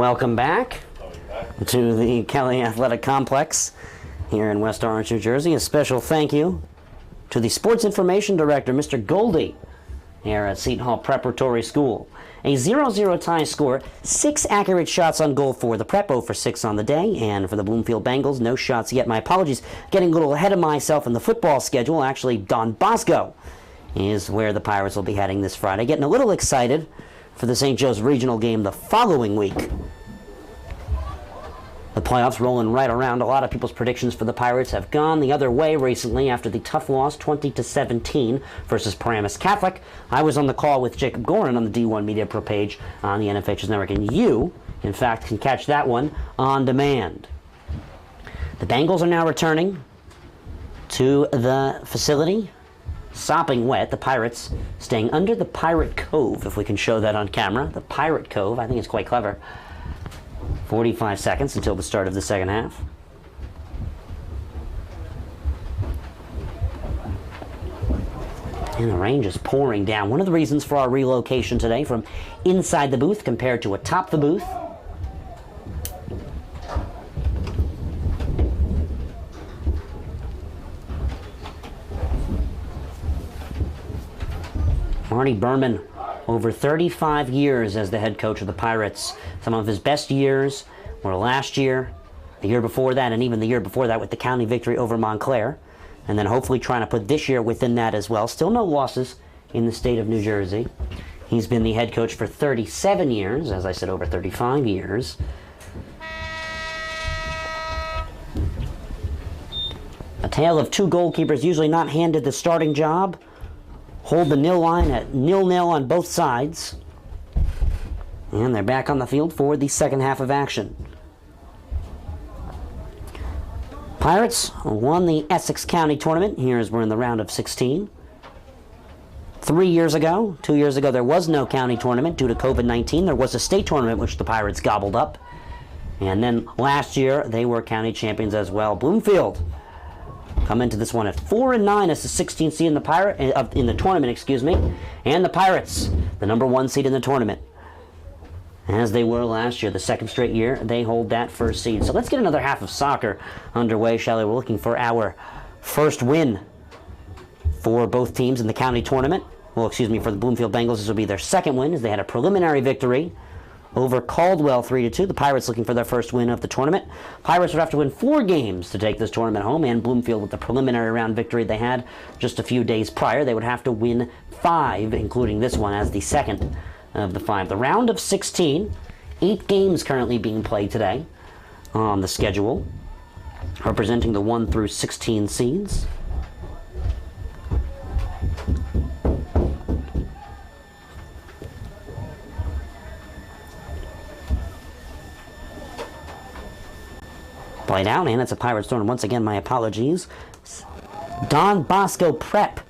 Welcome back to the Kelly Athletic Complex here in West Orange, New Jersey. A special thank you to the Sports Information Director, Mr. Goldie, here at Seton Hall Preparatory School. A 0-0 tie score, 6 accurate shots on goal for the Prep, 0 for 6 on the day, and for the Bloomfield Bengals, no shots yet. My apologies, getting a little ahead of myself in the football schedule. Actually, Don Bosco is where the Pirates will be heading this Friday. Getting a little excited for the St. Joe's Regional game the following week. The playoffs rolling right around. A lot of people's predictions for the Pirates have gone the other way recently after the tough loss 20-17 versus Paramus Catholic. I was on the call with Jacob Gorin on the D1 Media Pro page on the NFH's Network, and you, in fact, can catch that one on demand. The Bengals are now returning to the facility, sopping wet. The Pirates staying under the Pirate Cove, if we can show that on camera. The Pirate Cove, I think it's quite clever. 45 seconds until the start of the second half. And the rain just pouring down. One of the reasons for our relocation today from inside the booth compared to atop the booth. Marty Berman, over 35 years as the head coach of the Pirates. Some of his best years were last year, the year before that, and even the year before that with the county victory over Montclair. And then hopefully trying to put this year within that as well. Still no losses in the state of New Jersey. He's been the head coach for 37 years, as I said, over 35 years. A tale of two goalkeepers usually not handed the starting job. Hold the nil line at 0-0 on both sides. And they're back on the field for the second half of action. Pirates won the Essex County Tournament. Here as we're in the round of 16. 2 years ago, there was no county tournament due to COVID-19. There was a state tournament which the Pirates gobbled up. And then last year, they were county champions as well. Bloomfield come into this one at 4-9 as the 16th seed in the tournament, and the Pirates, the number 1 seed in the tournament, as they were last year. The second straight year they hold that first seed. So let's get another half of soccer underway, shall we? We're looking for our first win for both teams in the county tournament. Well, for the Bloomfield Bengals, this will be their second win, as they had a preliminary victory over Caldwell 3-2. The Pirates looking for their first win of the tournament. Pirates would have to win 4 games to take this tournament home, and Bloomfield, with the preliminary round victory they had just a few days prior, they would have to win 5, including this one as the second of the 5. The round of 16, 8 games currently being played today on the schedule, representing the 1 through 16 seeds. Played out, and it's a Pirates tournament. Once again, my apologies. Don Bosco Prep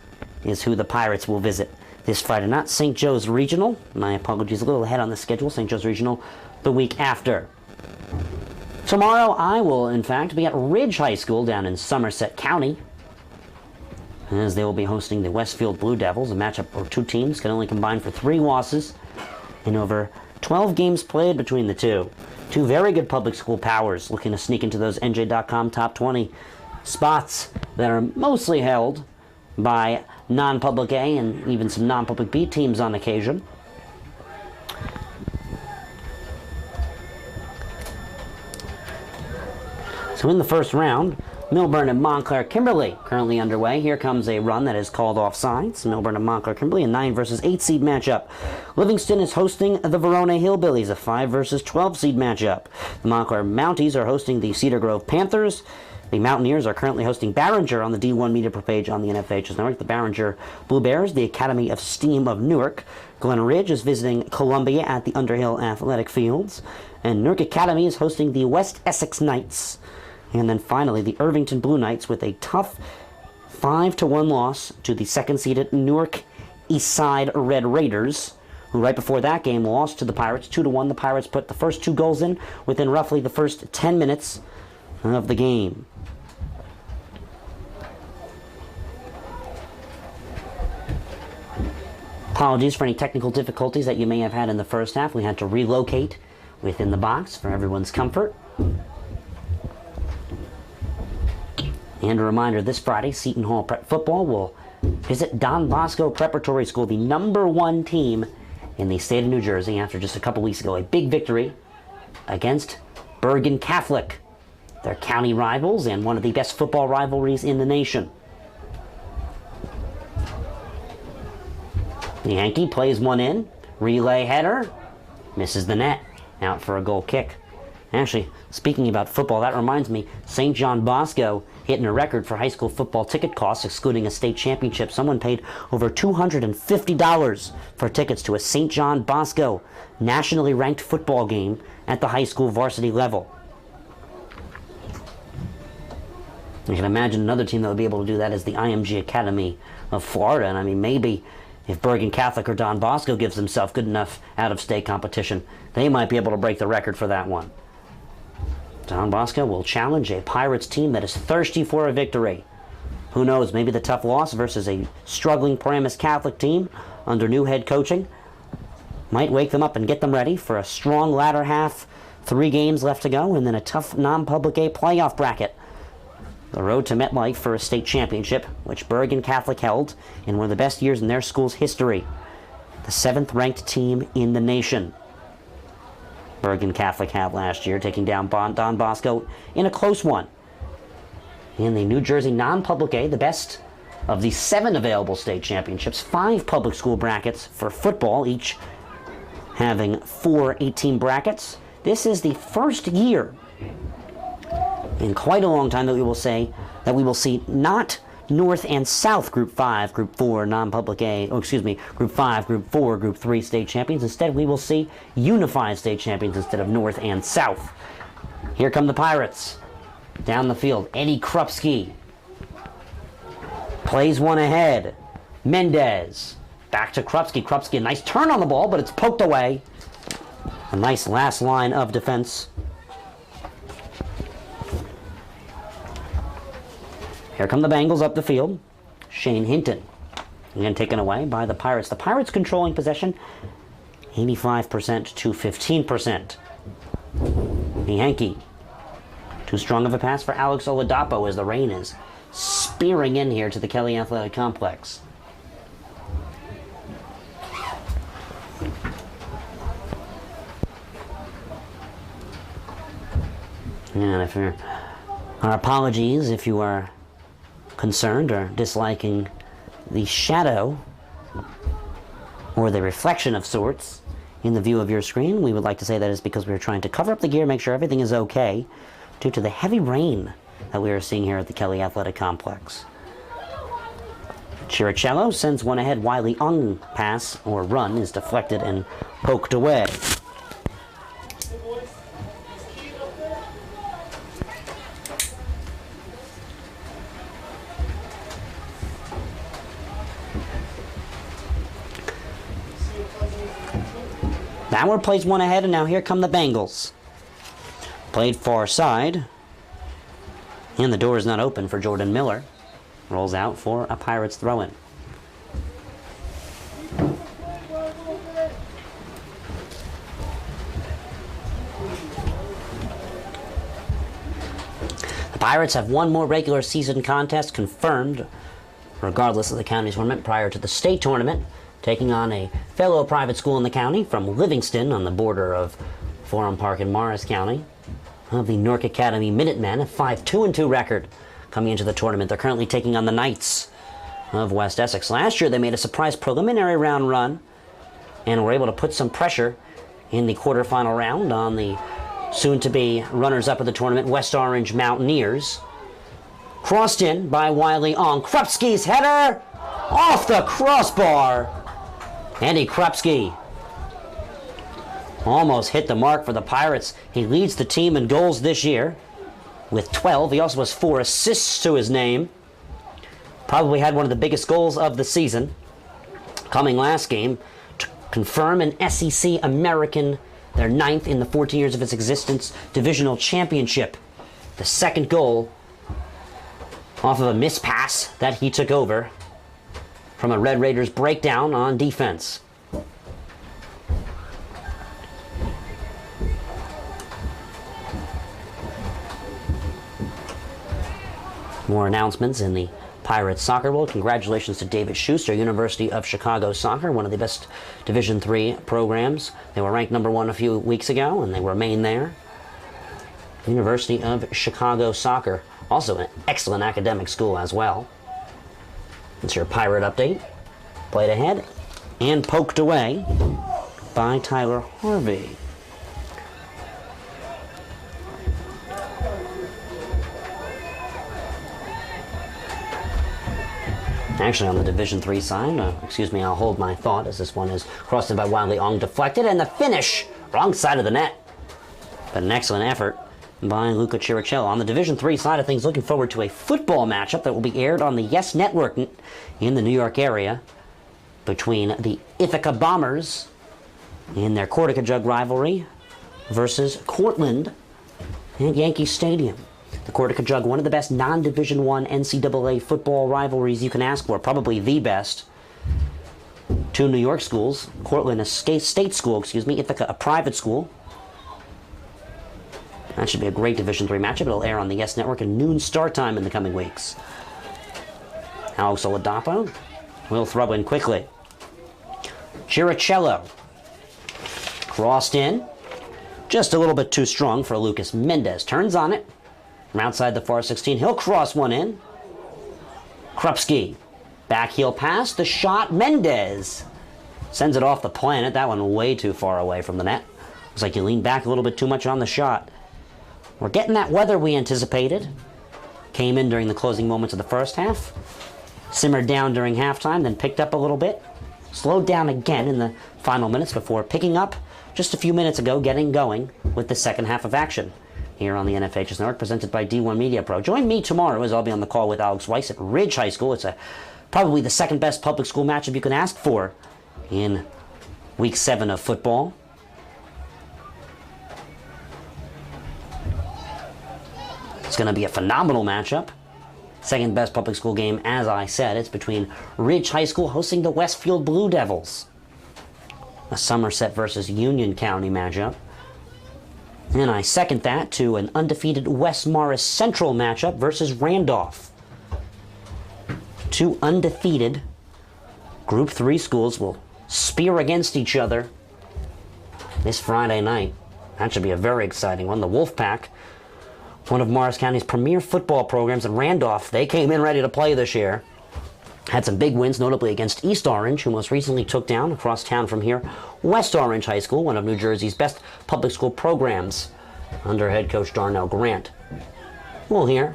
is who the Pirates will visit this Friday. Not St. Joe's Regional. My apologies, a little ahead on the schedule. St. Joe's Regional the week after. Tomorrow, I will, in fact, be at Ridge High School down in Somerset County, as they will be hosting the Westfield Blue Devils. A matchup where 2 teams can only combine for 3 losses in over 12 games played between the two. 2 very good public school powers looking to sneak into those NJ.com top 20 spots that are mostly held by non-public A and even some non-public B teams on occasion. So in the first round, Milburn and Montclair Kimberly currently underway. Here comes a run that is called offsides. Milburn and Montclair Kimberly, a 9 versus 8 seed matchup. Livingston is hosting the Verona Hillbillies, a 5 versus 12 seed matchup. The Montclair Mounties are hosting the Cedar Grove Panthers. The Mountaineers are currently hosting Barringer on the D1 Media Pro page on the NFH's Network. The Barringer Blue Bears, the Academy of Steam of Newark. Glen Ridge is visiting Columbia at the Underhill Athletic Fields. And Newark Academy is hosting the West Essex Knights. And then finally, the Irvington Blue Knights with a tough 5-1 loss to the second-seeded Newark Eastside Red Raiders, who right before that game lost to the Pirates 2-1. The Pirates put the first 2 goals in within roughly the first 10 minutes of the game. Apologies for any technical difficulties that you may have had in the first half. We had to relocate within the box for everyone's comfort. And a reminder, this Friday, Seton Hall Prep football will visit Don Bosco Preparatory School, the #1 team in the state of New Jersey, after just a couple weeks ago, a big victory against Bergen Catholic. They're county rivals and one of the best football rivalries in the nation. The Yankee plays one in, relay header, misses the net, out for a goal kick. Actually, speaking about football, that reminds me, St. John Bosco hitting a record for high school football ticket costs, excluding a state championship. Someone paid over $250 for tickets to a St. John Bosco nationally ranked football game at the high school varsity level. You can imagine another team that would be able to do that is the IMG Academy of Florida. And I mean, maybe if Bergen Catholic or Don Bosco gives themselves good enough out-of-state competition, they might be able to break the record for that one. Don Bosco will challenge a Pirates team that is thirsty for a victory. Who knows, maybe the tough loss versus a struggling Paramus Catholic team under new head coaching might wake them up and get them ready for a strong latter half, 3 games left to go, and then a tough non-public A playoff bracket. The road to MetLife for a state championship, which Bergen Catholic held in one of the best years in their school's history. The 7th-ranked team in the nation. Bergen Catholic had last year, taking down Don Bosco in a close one. In the New Jersey non-public A, the best of the 7 available state championships, 5 public school brackets for football, each having 4 8-team brackets. This is the first year in quite a long time that we will see not North and South Group 5, Group 4, non-public A, Group 5, Group 4, Group 3 state champions. Instead, we will see unified state champions instead of North and South. Here come the Pirates. Down the field, Eddie Krupski plays one ahead. Mendez, back to Krupski. Krupski, a nice turn on the ball, but it's poked away. A nice last line of defense. Here come the Bengals up the field. Shane Hinton, again taken away by the Pirates. The Pirates controlling possession, 85% to 15%. The Yankee, too strong of a pass for Alex Oladapo as the rain is spearing in here to the Kelly Athletic Complex. And if you're, our apologies if you are concerned or disliking the shadow or the reflection of sorts in the view of your screen. We would like to say that is because we are trying to cover up the gear, make sure everything is okay due to the heavy rain that we are seeing here at the Kelly Athletic Complex. Chiricello sends one ahead. Wiley Ung pass or run is deflected and poked away. Bauer plays one ahead, and now here come the Bengals. Played far side. And the door is not open for Jordan Miller. Rolls out for a Pirates throw-in. The Pirates have one more regular season contest confirmed, regardless of the county tournament, prior to the state tournament, taking on a fellow private school in the county from Livingston on the border of Forum Park and Morris County. Of the Newark Academy Minutemen, a 5-2-2 record coming into the tournament. They're currently taking on the Knights of West Essex. Last year they made a surprise preliminary round run and were able to put some pressure in the quarterfinal round on the soon-to-be runners-up of the tournament, West Orange Mountaineers. Crossed in by Wiley Ong. Krupski's header off the crossbar. Andy Krupski almost hit the mark for the Pirates. He leads the team in goals this year with 12. He also has 4 assists to his name. Probably had one of the biggest goals of the season coming last game to confirm an SEC American, their 9th in the 14 years of its existence, divisional championship. The second goal off of a missed pass that he took over from a Red Raiders breakdown on defense. More announcements in the Pirates soccer world. Congratulations to David Schuster, University of Chicago Soccer, one of the best Division III programs. They were ranked #1 a few weeks ago, and they remain there. University of Chicago Soccer, also an excellent academic school as well. It's your Pirate update. Played ahead and poked away by Tyler Harvey. Actually, on the Division III side, I'll hold my thought as this one is crossed in by Wiley Ong, deflected, and the finish, wrong side of the net. But an excellent effort by Luca Chiricello. On the Division III side of things, looking forward to a football matchup that will be aired on the Yes Network in the New York area between the Ithaca Bombers in their Cortaca rivalry versus Cortland at Yankee Stadium. The Cortaca Jug, one of the best non-Division I NCAA football rivalries you can ask for, probably the best. Two New York schools, Cortland a state school, Ithaca a private school. That should be a great Division III matchup. It'll air on the Yes Network at noon start time in the coming weeks. Alex Oladapo will throw in quickly. Chiricello crossed in, just a little bit too strong for Lucas Mendez. Turns on it. From outside the far 16, he'll cross one in. Krupski, back heel pass, the shot, Mendez sends it off the planet. That one way too far away from the net. Looks like he leaned back a little bit too much on the shot. We're getting that weather we anticipated. Came in during the closing moments of the first half. Simmered down during halftime, then picked up a little bit. Slowed down again in the final minutes before picking up just a few minutes ago, getting going with the second half of action here on the NFHS Network, presented by D1 Media Pro. Join me tomorrow as I'll be on the call with Alex Weiss at Ridge High School. It's probably the second best public school matchup you can ask for in Week 7 of football. It's going to be a phenomenal matchup. Second best public school game, as I said. It's between Ridge High School hosting the Westfield Blue Devils. A Somerset versus Union County matchup. And I second that to an undefeated West Morris Central matchup versus Randolph. Two undefeated Group 3 schools will spear against each other this Friday night. That should be a very exciting one. The Wolfpack, one of Morris County's premier football programs, and Randolph, they came in ready to play this year. Had some big wins, notably against East Orange, who most recently took down, across town from here, West Orange High School, one of New Jersey's best public school programs, under head coach Darnell Grant. We'll hear,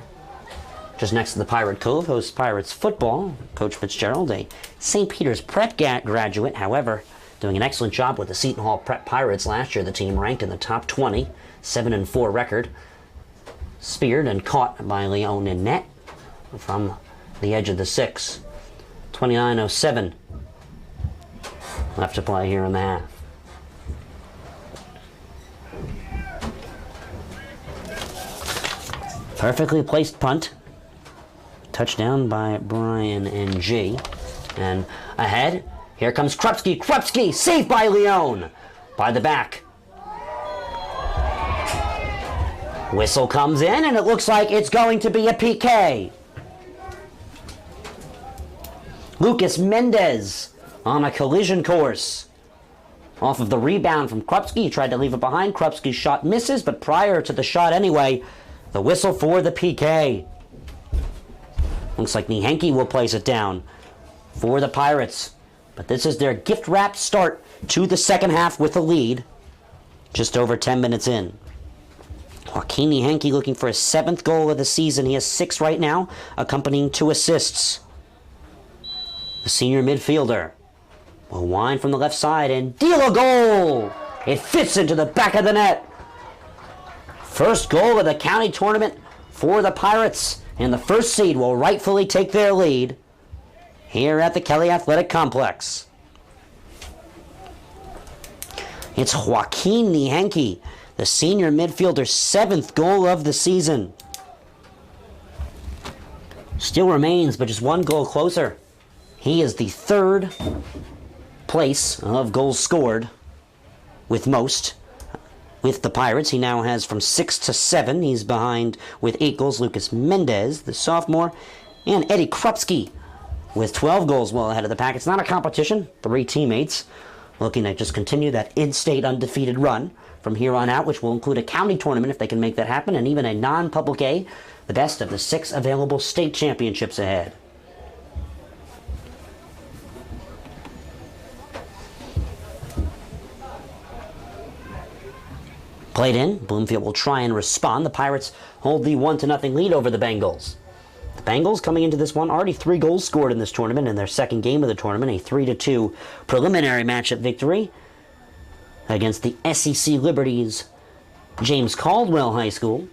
just next to the Pirate Cove, hosts Pirates football. Coach Fitzgerald, a St. Peter's Prep graduate, however, doing an excellent job with the Seton Hall Prep Pirates last year. The team ranked in the top 20, 7-4 record. Speared and caught by Leon in net from the edge of the 6. 29:07 left to play here in the half. Perfectly placed punt. Touchdown by Brian NG. And ahead, here comes Krupski. Krupski, saved by Leon. By the back. Whistle comes in, and it looks like it's going to be a PK. Lucas Mendez on a collision course. Off of the rebound from Krupski, he tried to leave it behind. Krupski's shot misses, but prior to the shot anyway, the whistle for the PK. Looks like Nihenke will place it down for the Pirates. But this is their gift-wrapped start to the second half with a lead. Just over 10 minutes in. Joaquin Nihenke looking for his 7th goal of the season. He has 6 right now, accompanying 2 assists. The senior midfielder will wind from the left side and deal a goal. It fits into the back of the net. First goal of the county tournament for the Pirates, and the first seed will rightfully take their lead here at the Kelly Athletic Complex. It's Joaquin Nihenke, the senior midfielder's 7th goal of the season. Still remains, but just 1 goal closer. He is the 3rd place of goals scored with most. with the Pirates. He now has from 6 to 7. He's behind with 8 goals Lucas Mendez, the sophomore, and Eddie Krupski with 12 goals well ahead of the pack. It's not a competition. 3 teammates looking to just continue that in-state undefeated run from here on out, which will include a county tournament if they can make that happen, and even a non-public A, the best of the 6 available state championships ahead. Played in, Bloomfield will try and respond. The Pirates hold the 1-0 lead over the Bengals. The Bengals coming into this one, already 3 goals scored in this tournament in their second game of the tournament, a 3-2 preliminary matchup victory against the SEC Liberties James Caldwell High School.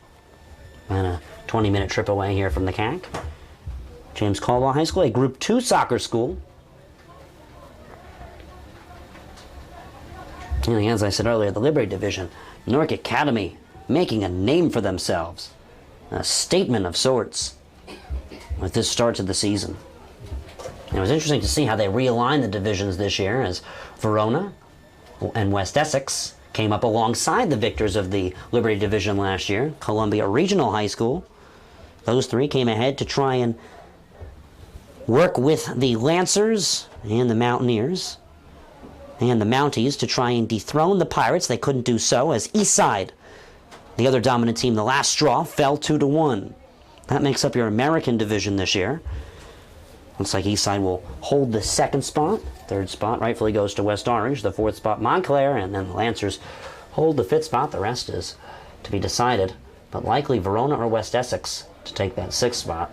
And a 20-minute trip away here from the CAC. James Caldwell High School, a Group 2 soccer school. And as I said earlier, the Liberty Division, Newark Academy making a name for themselves. A statement of sorts with this start to the season. And it was interesting to see how they realigned the divisions this year, as Verona and West Essex came up alongside the victors of the Liberty Division last year. Columbia Regional High School, those 3 came ahead to try and work with the Lancers and the Mountaineers and the Mounties to try and dethrone the Pirates. They couldn't do so, as Eastside, the other dominant team, the last straw, fell 2-1. That makes up your American division this year. Looks like Eastside will hold the 2nd spot. 3rd spot rightfully goes to West Orange. The 4th spot, Montclair. And then the Lancers hold the 5th spot. The rest is to be decided. But likely Verona or West Essex to take that 6th spot.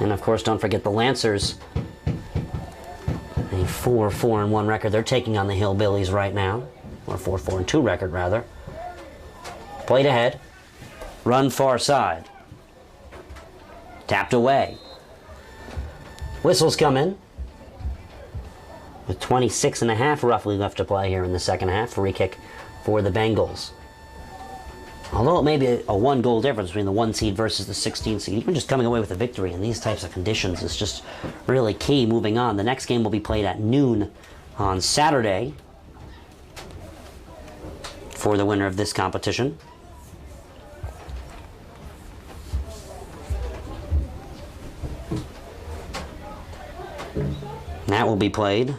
And of course, don't forget the Lancers. A 4-4-1 record. They're taking on the Hillbillies right now. Or 4-4-2 record, rather. Played ahead. Run far side. Tapped away. Whistles come in. With 26.5 roughly left to play here in the second half. Free kick for the Bengals. Although it may be a 1-goal difference between the 1 seed versus the 16 seed, even just coming away with a victory in these types of conditions is just really key moving on. The next game will be played at noon on Saturday for the winner of this competition. That will be played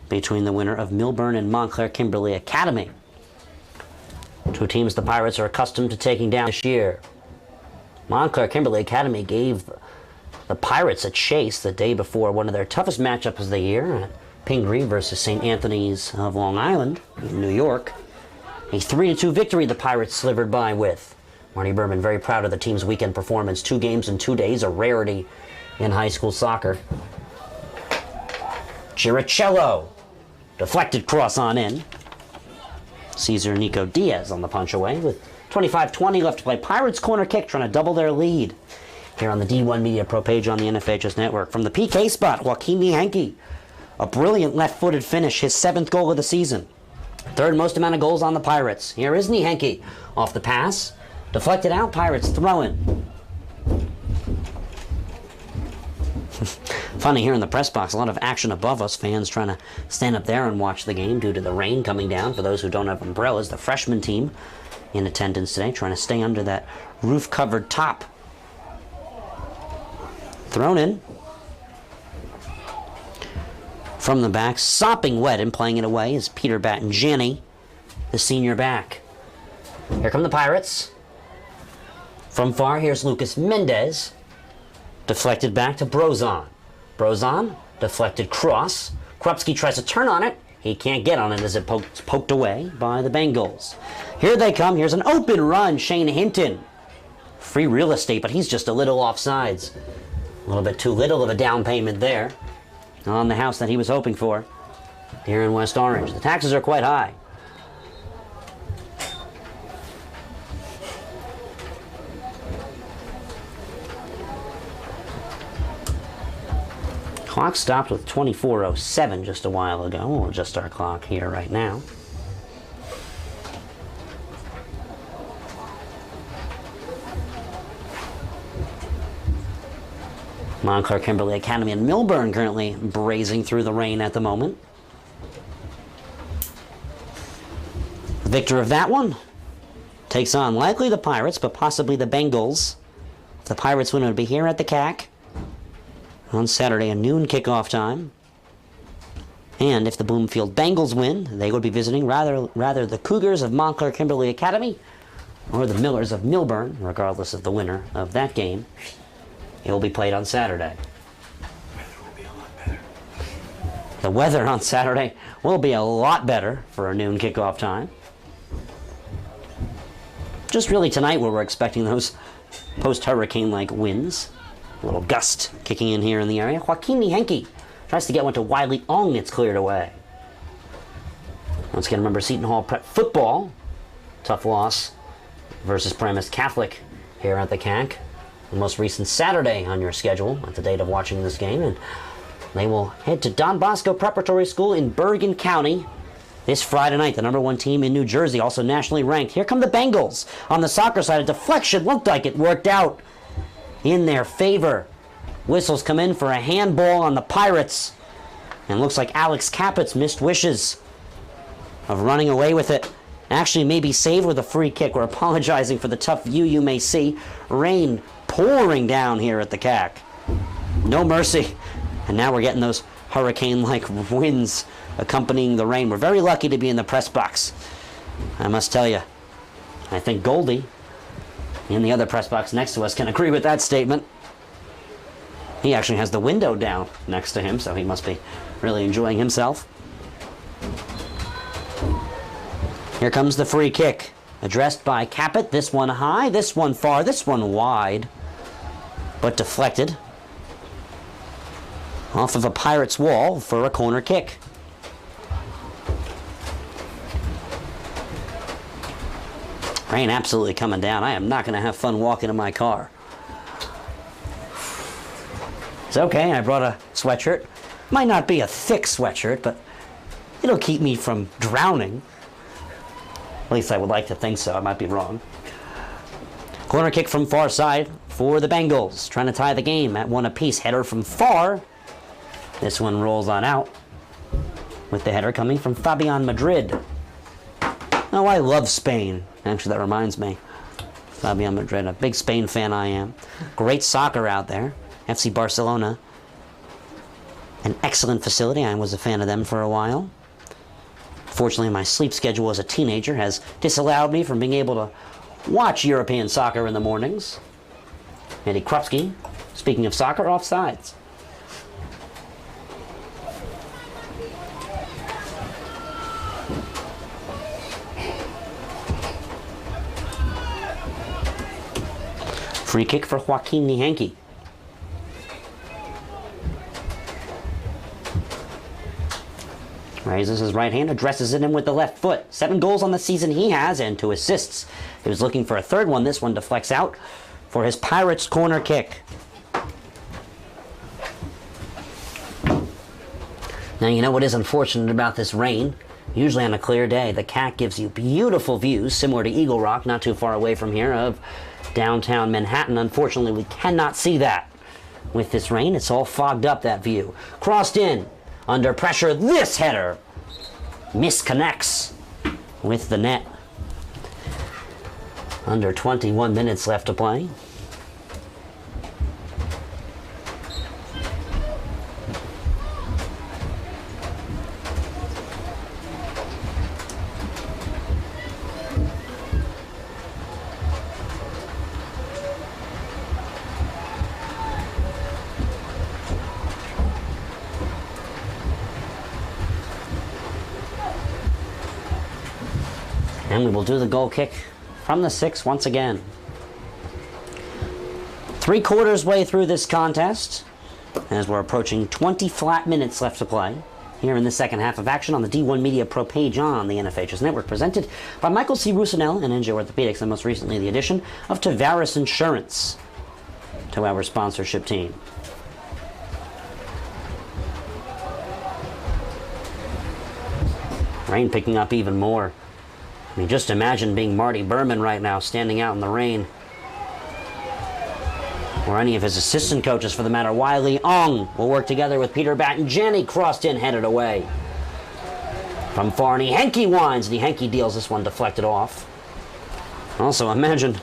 between the winner of Millburn and Montclair Kimberly Academy. 2 teams the Pirates are accustomed to taking down this year. Montclair Kimberly Academy gave the Pirates a chase the day before one of their toughest matchups of the year, Pingree versus St. Anthony's of Long Island in New York. A 3-2 victory the Pirates slivered by with. Marty Berman very proud of the team's weekend performance. 2 games in 2 days, a rarity in high school soccer. Chiricello, deflected cross on in. Cesar Nico Diaz on the punch away with 25-20 left to play. Pirates corner kick trying to double their lead here on the D1 Media Pro page on the NFHS Network. From the PK spot, Joaquin Henke, a brilliant left-footed finish, his 7th goal of the season. 3rd most amount of goals on the Pirates. Here is Henke off the pass. Deflected out, Pirates throw-in. Funny here in the press box, a lot of action above us, fans trying to stand up there and watch the game due to the rain coming down. For those who don't have umbrellas, the freshman team in attendance today trying to stay under that roof-covered top. Thrown in. From the back, sopping wet and playing it away is Peter Battenjani, the senior back. Here come the Pirates. From far, here's Lucas Mendez. Deflected back to Brozon. Brozon, deflected cross. Krupski tries to turn on it. He can't get on it as it poked away by the Bengals. Here they come. Here's an open run. Shane Hinton. Free real estate, but he's just a little offsides. A little bit too little of a down payment there on the house that he was hoping for here in West Orange. The taxes are quite high. Clock stopped with 24:07 just a while ago. We'll adjust our clock here right now. Montclair Kimberly Academy and Millburn currently brazing through the rain at the moment. The victor of that one takes on likely the Pirates, but possibly the Bengals. The Pirates win, would be here at the CAC on Saturday, a noon kickoff time. And if the Bloomfield Bengals win, they would be visiting rather the Cougars of Montclair Kimberly Academy or the Millers of Milburn, regardless of the winner of that game. It will be played on Saturday. The weather on Saturday will be a lot better for a noon kickoff time. Just really tonight where we're expecting those post-hurricane-like winds. A little gust kicking in here in the area. Joaquin Nihenke tries to get one to Wiley Ong. It's cleared away. Once again, remember Seton Hall Prep football. Tough loss versus Paramus Catholic here at the CAC. The most recent Saturday on your schedule at the date of watching this game. And they will head to Don Bosco Preparatory School in Bergen County this Friday night. The #1 team in New Jersey, also nationally ranked. Here come the Bengals. On the soccer side, a deflection looked like it worked out in their favor. Whistles come in for a handball on the Pirates. And looks like Alex Cappett's missed wishes of running away with it actually may be saved with a free kick. We're apologizing for the tough view you may see. Rain pouring down here at the CAC. No mercy. And now we're getting those hurricane-like winds accompanying the rain. We're very lucky to be in the press box, I must tell you. I think Goldie in the other press box next to us can agree with that statement. He actually has the window down next to him, so he must be really enjoying himself. Here comes the free kick, addressed by Caput. This one high, this one far, this one wide, but deflected off of a Pirates wall for a corner kick. Rain absolutely coming down. I am not going to have fun walking in my car. It's okay, I brought a sweatshirt. Might not be a thick sweatshirt, but it'll keep me from drowning. At least I would like to think so. I might be wrong. Corner kick from far side for the Bengals. Trying to tie the game at one apiece. Header from far. This one rolls on out, with the header coming from Fabian Madrid. Oh, I love Spain. Actually, that reminds me. Fabian Madrid, a big Spain fan I am. Great soccer out there. FC Barcelona. An excellent facility. I was a fan of them for a while. Fortunately, my sleep schedule as a teenager has disallowed me from being able to watch European soccer in the mornings. Eddie Krupski, speaking of soccer, offsides. Free kick for Joaquin Nihenke. Raises his right hand, addresses it in with the left foot. 7 goals on the season he has, and 2 assists. He was looking for a third one. This one deflects out for his Pirates corner kick. Now, you know what is unfortunate about this rain? Usually on a clear day, the CAC gives you beautiful views, similar to Eagle Rock, not too far away from here, of downtown Manhattan. Unfortunately, we cannot see that with this rain. It's all fogged up, that view. Crossed in, under pressure, this header misconnects with the net. Under 21 minutes left to play. And we will do the goal kick from the 6 once again. 3/4 way through this contest, as we're approaching 20 flat minutes left to play here in the second half of action on the D1 Media Pro page on the NFHS Network, presented by Michael C. Rusinell and NJ Orthopedics, and most recently the addition of Tavares Insurance to our sponsorship team. Rain picking up even more. I mean, just imagine being Marty Berman right now, standing out in the rain. Or any of his assistant coaches, for the matter. Wiley Ong will work together with Peter Battenjani. Crossed in, headed away From far, and Henke winds, and Henke deals this one deflected off. Also, imagine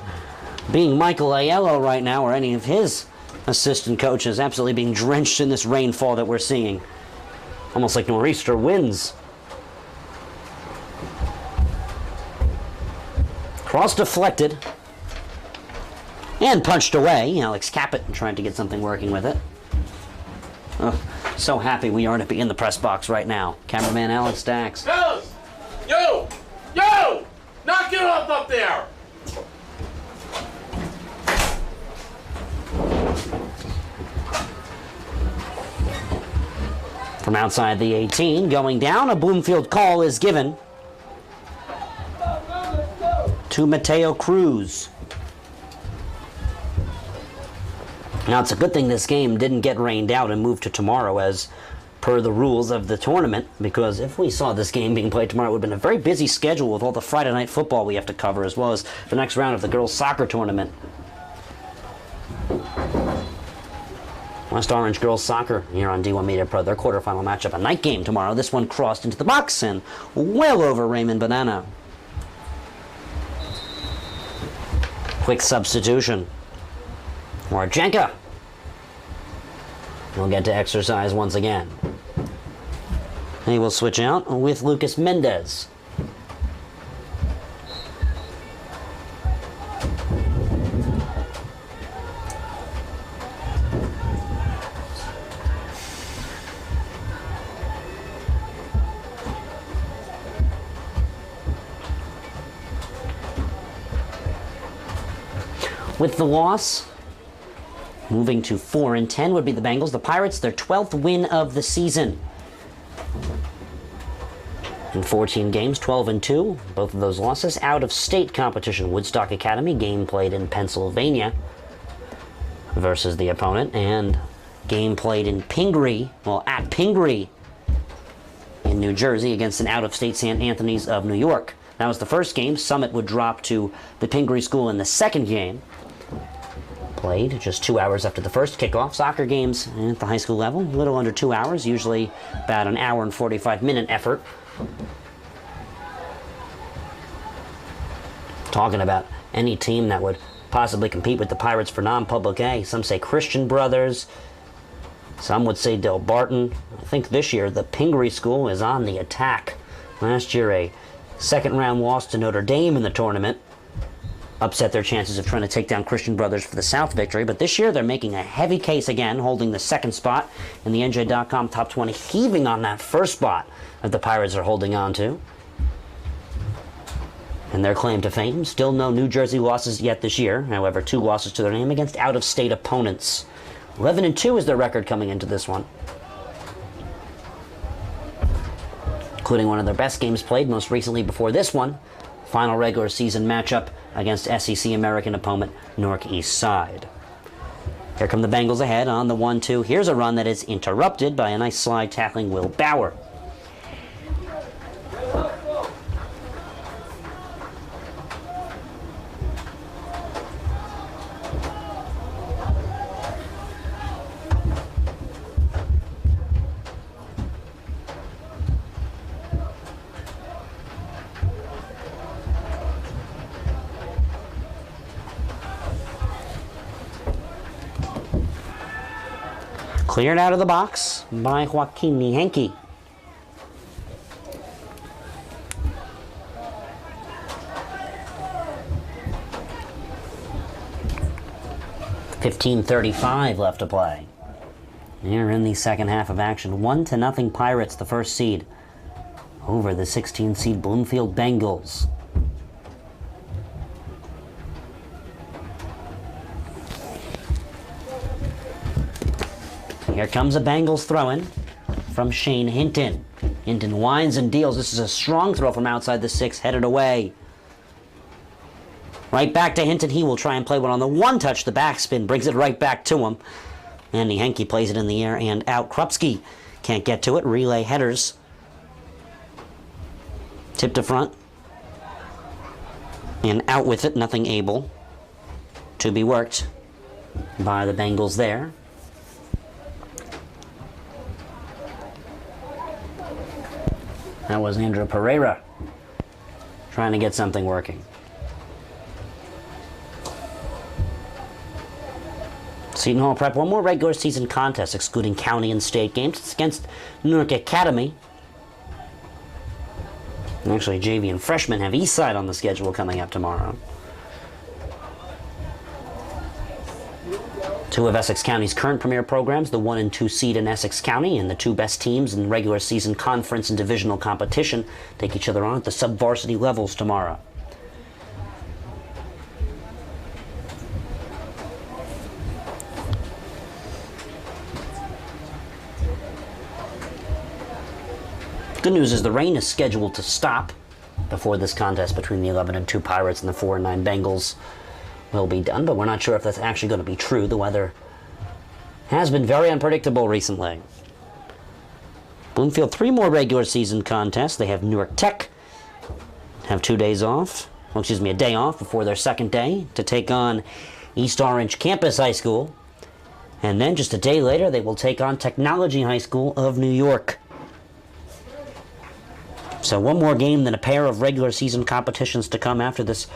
being Michael Aiello right now, or any of his assistant coaches, absolutely being drenched in this rainfall that we're seeing. Almost like nor'easter winds. Cross deflected. And punched away. Alex Caput trying to get something working with it. Oh, so happy we are to be in the press box right now. Cameraman Alex Dax. Fellas! Yo! Yo! Knock it off up there! From outside the 18, going down, a Bloomfield call is given to Mateo Cruz. Now, it's a good thing this game didn't get rained out and moved to tomorrow as per the rules of the tournament, because if we saw this game being played tomorrow, it would have been a very busy schedule with all the Friday night football we have to cover, as well as the next round of the girls' soccer tournament. West Orange girls soccer here on D1 Media Pro, their quarterfinal matchup, a night game tomorrow. This one crossed into the box and well over Raymond Banana. Quick substitution. Marchenka will get to exercise once again. He will switch out with Lucas Mendez. With the loss, moving to 4-10 would be the Bengals. The Pirates, their 12th win of the season. In 14 games, 12-2. Both of those losses out-of-state competition. Woodstock Academy, game played in Pennsylvania versus the opponent, and game played in Pingree, at Pingree in New Jersey against an out-of-state St. Anthony's of New York. That was the first game. Summit would drop to the Pingree School in the second game. Played just 2 hours after the first kickoff. Soccer games at the high school level, a little under 2 hours, usually about an hour and 45-minute effort. Talking about any team that would possibly compete with the Pirates for non-public A. Some say Christian Brothers. Some would say Del Barton. I think this year the Pingree School is on the attack. Last year a second-round loss to Notre Dame in the tournament upset their chances of trying to take down Christian Brothers for the South victory, but this year they're making a heavy case again, holding the second spot in the NJ.com Top 20, heaving on that first spot that the Pirates are holding on to. And their claim to fame, still no New Jersey losses yet this year, however, 2 losses to their name against out-of-state opponents. 11-2 is their record coming into this one, including one of their best games played most recently before this one, final regular season matchup against SEC American opponent Newark East Side. Here come the Bengals ahead on the 1-2. Here's a run that is interrupted by a nice slide tackling Will Bauer. Cleared out of the box by Joaquin Henke. .35 left to play. Here in the second half of action. 1-0 Pirates, the first seed, over the 16 seed Bloomfield Bengals. Here comes a Bengals throw-in from Shane Hinton. Hinton winds and deals. This is a strong throw from outside the 6, headed away. Right back to Hinton. He will try and play one on the one touch. The backspin brings it right back to him. Andy Henke plays it in the air and out. Krupski can't get to it. Relay headers. Tip to front. And out with it. Nothing able to be worked by the Bengals there. That was Andrew Pereira trying to get something working. Seton Hall Prep, one more regular season contest, excluding county and state games. It's against Newark Academy. And actually, JV and freshmen have Eastside on the schedule coming up tomorrow. Two of Essex County's current premier programs, the 1 and 2 seed in Essex County, and the two best teams in regular season conference and divisional competition, take each other on at the sub-varsity levels tomorrow. Good news is the rain is scheduled to stop before this contest between the 11 and 2 Pirates and the 4 and 9 Bengals will be done, but we're not sure if that's actually going to be true. The weather has been very unpredictable recently. Bloomfield, 3 more regular season contests. They have Newark Tech, have 2 days off, well, excuse me, a day off before their second day to take on East Orange Campus High School. And then just a day later, they will take on Technology High School of New York. So one more game than a pair of regular season competitions to come after this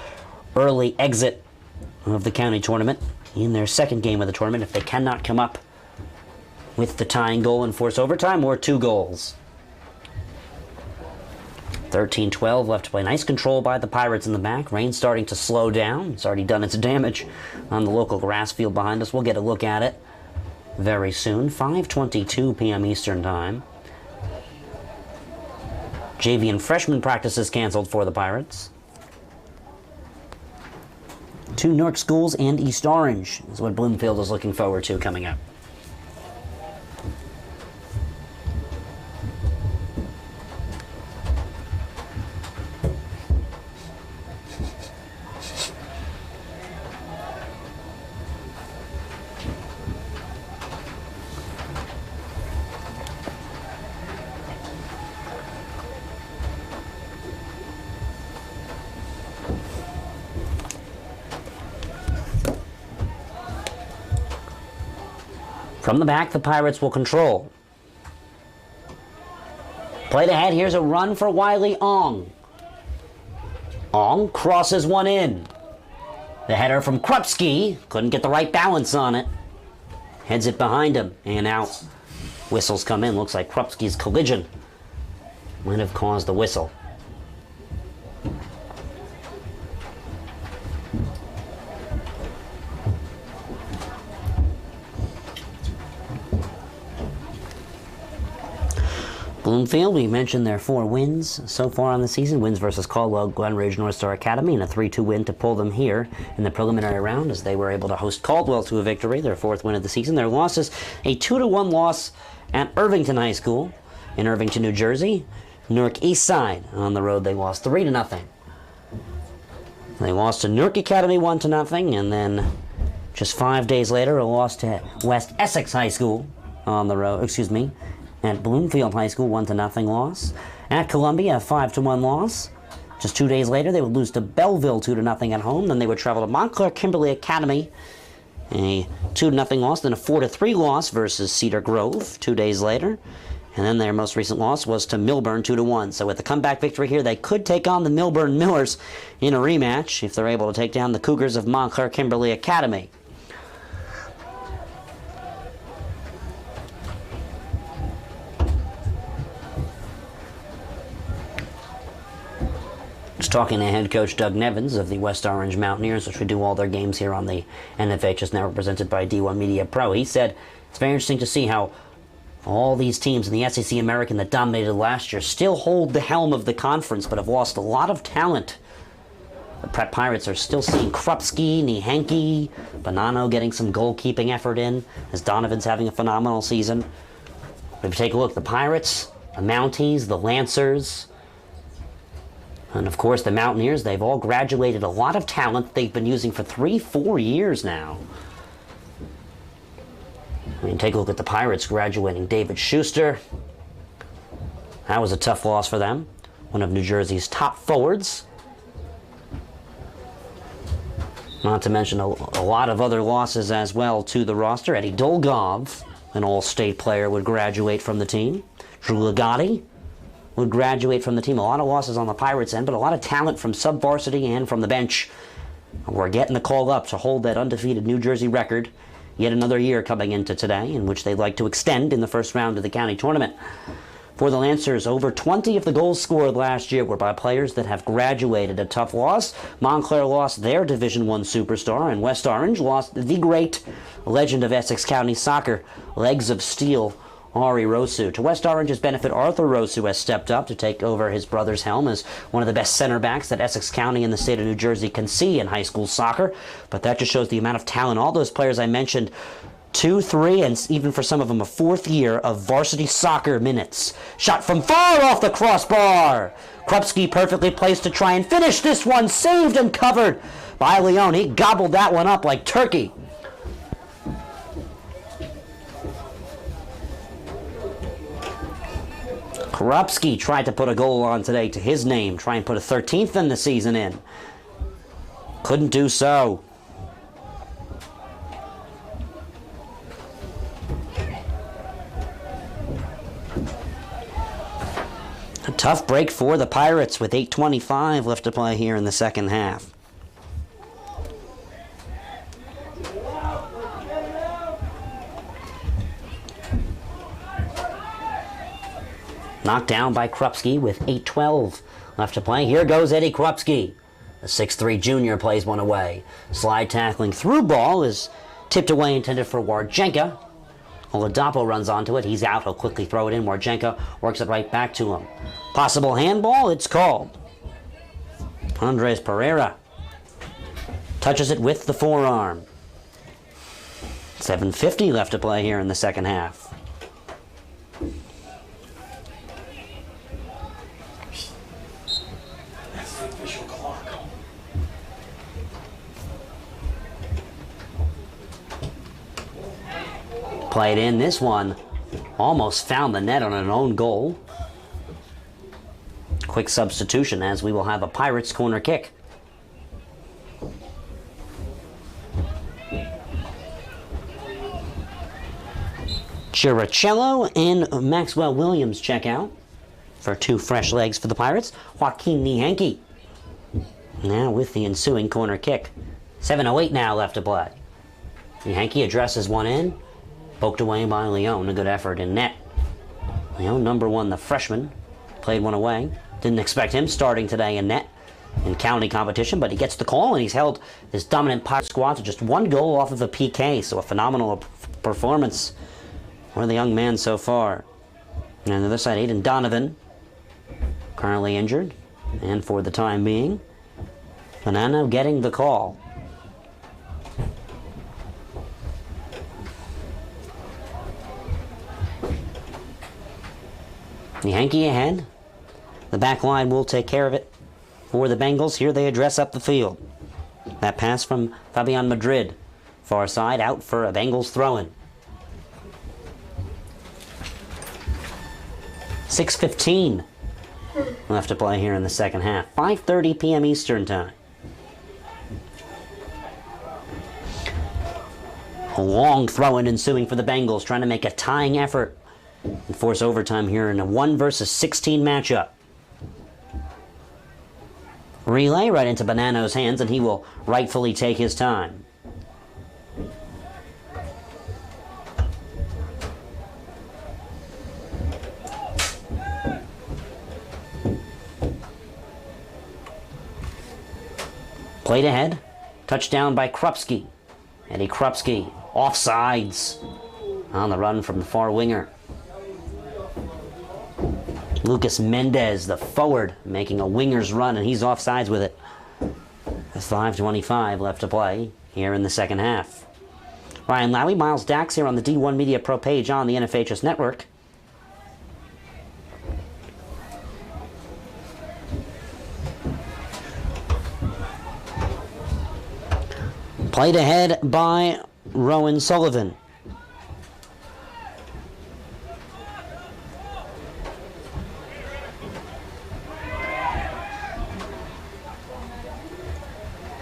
early exit of the county tournament in their second game of the tournament if they cannot come up with the tying goal and force overtime or 2 goals. 13-12 left to play. Nice control by the Pirates in the back. Rain starting to slow down. It's already done its damage on the local grass field behind us. We'll get a look at it very soon. 5:22 p.m. Eastern Time. JV and freshman practices canceled for the Pirates. 2 Newark schools and East Orange is what Bloomfield is looking forward to coming up. From the back, the Pirates will control. Played ahead, here's a run for Wiley Ong. Ong crosses one in. The header from Krupski, couldn't get the right balance on it. Heads it behind him, and out. Whistles come in, looks like Krupski's collision might have caused the whistle. Bloomfield, we mentioned their 4 wins so far on the season. Wins versus Caldwell, Glen Ridge, North Star Academy, and a 3-2 win to pull them here in the preliminary round as they were able to host Caldwell to a victory, their 4th win of the season. Their losses, a 2-1 loss at Irvington High School in Irvington, New Jersey. Newark East Side on the road, they lost 3-0. They lost to Newark Academy 1-0, and then just 5 days later, a loss to West Essex High School on the road, at Bloomfield High School, 1-0 loss. At Columbia, a 5-1 loss. Just 2 days later, they would lose to Belleville 2-0 at home. Then they would travel to Montclair Kimberly Academy, a 2-0 loss. Then a 4-3 loss versus Cedar Grove 2 days later. And then their most recent loss was to Milburn 2-1. So with the comeback victory here, they could take on the Milburn Millers in a rematch if they're able to take down the Cougars of Montclair Kimberly Academy. Just talking to head coach Doug Nevins of the West Orange Mountaineers, which would do all their games here on the NFHS now represented by D1 Media Pro. He said it's very interesting to see how all these teams in the SEC American that dominated last year still hold the helm of the conference, but have lost a lot of talent. The Prep Pirates are still seeing Krupski, Nihanki, Bonanno getting some goalkeeping effort in, as Donovan's having a phenomenal season. If you take a look, the Pirates, the Mounties, the Lancers, and of course the Mountaineers, they've all graduated a lot of talent they've been using for 3-4 years now. I mean, take a look at the Pirates graduating David Schuster. That was a tough loss for them. One of New Jersey's top forwards. Not to mention a lot of other losses as well to the roster. Eddie Dolgov, an all-state player, would graduate from the team. Drew Ligotti, would graduate from the team. A lot of losses on the Pirates' end, but a lot of talent from sub-varsity and from the bench. We're getting the call up to hold that undefeated New Jersey record. Yet another year coming into today in which they'd like to extend in the first round of the county tournament. For the Lancers, over 20 of the goals scored last year were by players that have graduated. A tough loss. Montclair lost their Division I superstar, and West Orange lost the great legend of Essex County soccer, Legs of Steel, Ari Rosu. To West Orange's benefit, Arthur Rosu has stepped up to take over his brother's helm as one of the best center backs that Essex County and the state of New Jersey can see in high school soccer. But that just shows the amount of talent. All those players I mentioned, 2, 3, and even for some of them a 4th year of varsity soccer minutes. Shot from far off the crossbar. Krupski perfectly placed to try and finish this one. Saved and covered by Leone. He gobbled that one up like turkey. Krupski tried to put a goal on today to his name, try and put a 13th in the season in. Couldn't do so. A tough break for the Pirates with 8:25 left to play here in the second half. Knocked down by Krupski with 8:12 left to play. Here goes Eddie Krupski. The 6'3 junior plays one away. Slide tackling through ball is tipped away, intended for Warjenka. Oladapo runs onto it. He's out. He'll quickly throw it in. Warjenka works it right back to him. Possible handball. It's called. Andres Pereira touches it with the forearm. 7:50 left to play here in the second half. Played in. This one almost found the net on an own goal. Quick substitution as we will have a Pirates corner kick. Chiricello and Maxwell Williams check out for 2 fresh legs for the Pirates. Joaquin Nihanke now with the ensuing corner kick. 7:08 now left to play. Nihanke addresses one in. Poked away by Leone. A good effort in net. Leone, number 1, the freshman, played one away. Didn't expect him starting today in net in county competition, but he gets the call and he's held his dominant Pirate squad to just 1 goal off of a PK. So a phenomenal performance for the young man so far. And on the other side, Aiden Donovan, currently injured, and for the time being, Bonanno getting the call. Nihanke ahead. The back line will take care of it for the Bengals. Here they address up the field. That pass from Fabian Madrid. Far side out for a Bengals throw-in. 6:15 left to play here in the second half. 5:30 p.m. Eastern Time. A long throw-in ensuing for the Bengals, trying to make a tying effort and force overtime here in a 1 versus 16 matchup. Relay right into Bonanno's hands, and he will rightfully take his time. Played ahead. Touchdown by Krupski. Eddie Krupski. Offsides. On the run from the far winger. Lucas Mendez, the forward, making a winger's run, and he's offsides with it. 5:25 left to play here in the second half. Ryan Lowry, Miles Dax here on the D1 Media Pro page on the NFHS Network. Played ahead by Rowan Sullivan.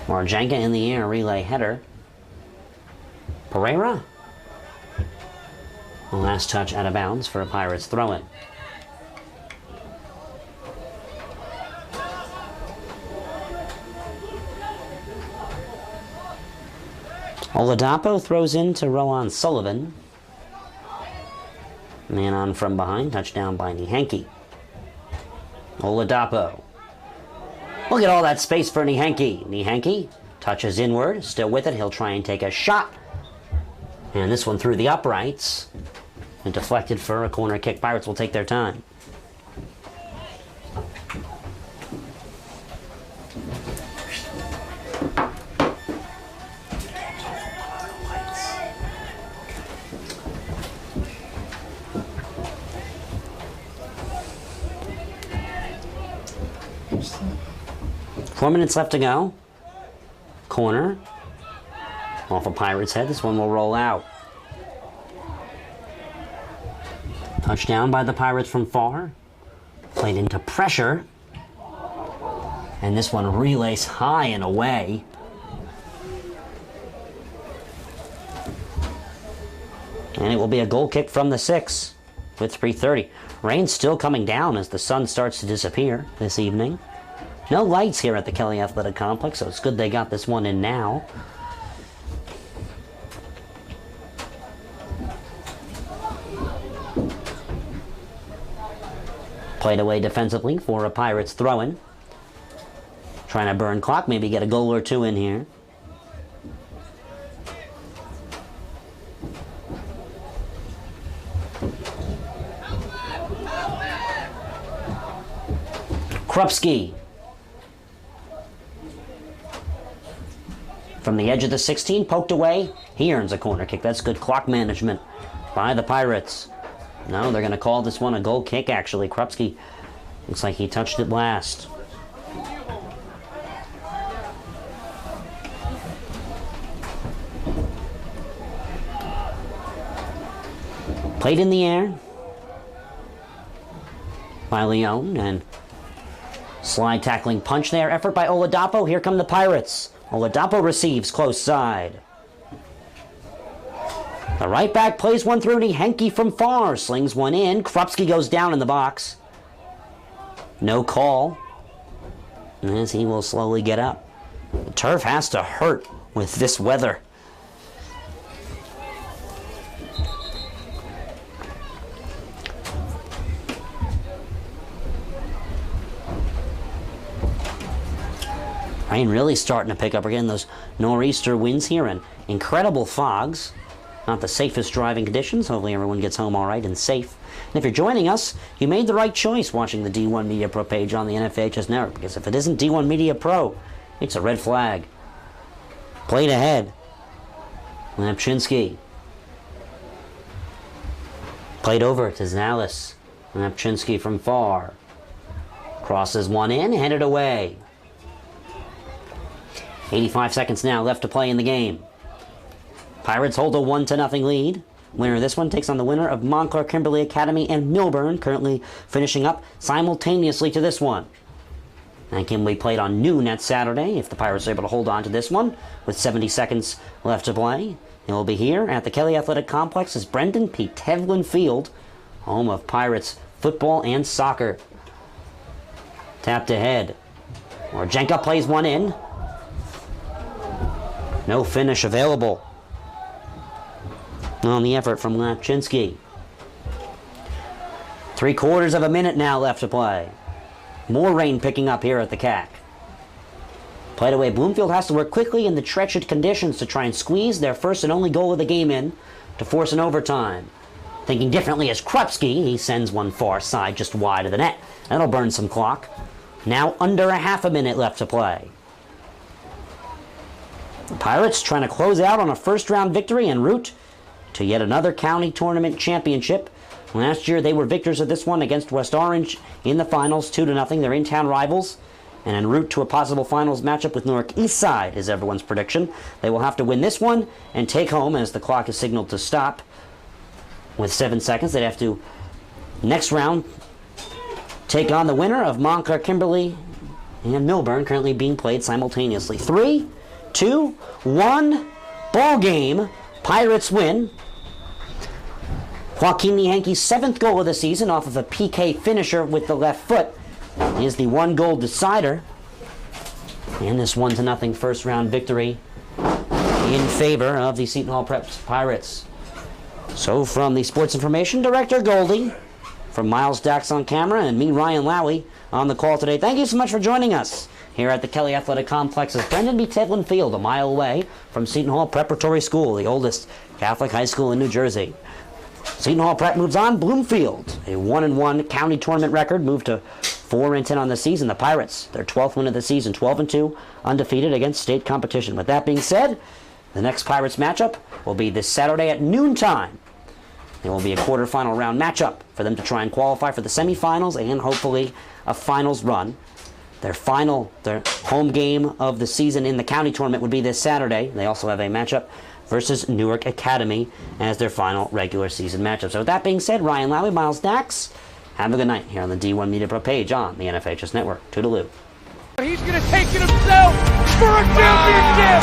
Warjenka in the air, relay header. Pereira. The last touch out of bounds for a Pirates throw-in. Oladapo throws in to Rowan Sullivan. Man on from behind, touchdown by Nihenke. Oladapo. Look at all that space for Nihenke. Nihenke touches inward, still with it. He'll try and take a shot. And this one through the uprights. And deflected for a corner kick. Pirates will take their time. Four minutes left to go. Corner. Off a Pirate's head. This one will roll out. Touchdown by the Pirates from far. Played into pressure. And this one relays high and away. And it will be a goal kick from the 6 with 3:30. Rain still coming down as the sun starts to disappear this evening. No lights here at the Kelly Athletic Complex, so it's good they got this one in now. Played away defensively for a Pirates throw-in. Trying to burn clock, maybe get a goal or two in here. Krupski. From the edge of the 16, poked away. He earns a corner kick. That's good clock management by the Pirates. No, they're going to call this one a goal kick, actually. Krupski looks like he touched it last. Played in the air by Leone, and slide tackling punch there. Effort by Oladapo. Here come the Pirates. Oladapo receives close side. The right back plays one through. Nihenke from far slings one in. Krupski goes down in the box. No call. As he will slowly get up. The turf has to hurt with this weather. Rain really starting to pick up. We're getting those nor'easter winds here and incredible fogs. Not the safest driving conditions. Hopefully everyone gets home all right and safe. And if you're joining us, you made the right choice watching the D1 Media Pro page on the NFHS Network, because if it isn't D1 Media Pro, it's a red flag. Played ahead. Lapchinski. Played over to Zalis. Lapchinski from far. Crosses one in, headed away. 85 seconds now left to play in the game. Pirates hold a 1-0 lead. Winner of this one takes on the winner of Montclair Kimberly Academy and Milburn, currently finishing up simultaneously to this one. And Kimberly played on noon at Saturday. If the Pirates are able to hold on to this one with 70 seconds left to play, it will be here at the Kelly Athletic Complex as Brendan P. Tevlin Field, home of Pirates football and soccer. Tapped ahead. Orjenka plays one in. No finish available on the effort from Lapchinski. 3/4 of a minute now left to play. More rain picking up here at the CAC. Played away. Bloomfield has to work quickly in the treacherous conditions to try and squeeze their first and only goal of the game in to force an overtime. Thinking differently as Krupski, he sends one far side just wide of the net. That'll burn some clock. Now under a half a minute left to play. The Pirates trying to close out on a first-round victory en route to yet another county tournament championship. Last year, they were victors of this one against West Orange in the finals, 2-0. They're in-town rivals, and en route to a possible finals matchup with Newark Eastside is everyone's prediction. They will have to win this one and take home as the clock is signaled to stop. With 7 seconds, they'd have to, next round, take on the winner of Montclair Kimberly and Milburn, currently being played simultaneously. 3, 2, 1, ball game. Pirates win. Joaquin Nihenke's 7th goal of the season off of a PK finisher with the left foot is the 1-goal decider. And this 1-0 first round victory in favor of the Seton Hall Prep Pirates. So from the Sports Information Director, Goldie, from Miles Dax on camera, and me, Ryan Lowy, on the call today, thank you so much for joining us here at the Kelly Athletic Complex's Brendan B. Tevlin Field, a mile away from Seton Hall Preparatory School, the oldest Catholic high school in New Jersey. Seton Hall Prep moves on. Bloomfield, a 1-1 county tournament record, moved to 4-10 on the season. The Pirates, their 12th win of the season, 12-2, undefeated against state competition. With that being said, the next Pirates matchup will be this Saturday at noontime. It will be a quarterfinal round matchup for them to try and qualify for the semifinals and hopefully a finals run. Their home game of the season in the county tournament would be this Saturday. They also have a matchup versus Newark Academy as their final regular season matchup. So with that being said, Ryan Lowy, Miles Dax, have a good night here on the D1 Media Pro page on the NFHS Network. Toodaloo. He's going to take it himself for a championship!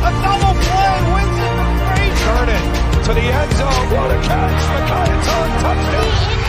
A double play wins it for Frazier! Turn it to the end zone. What a catch! The Coyotes on touchdown!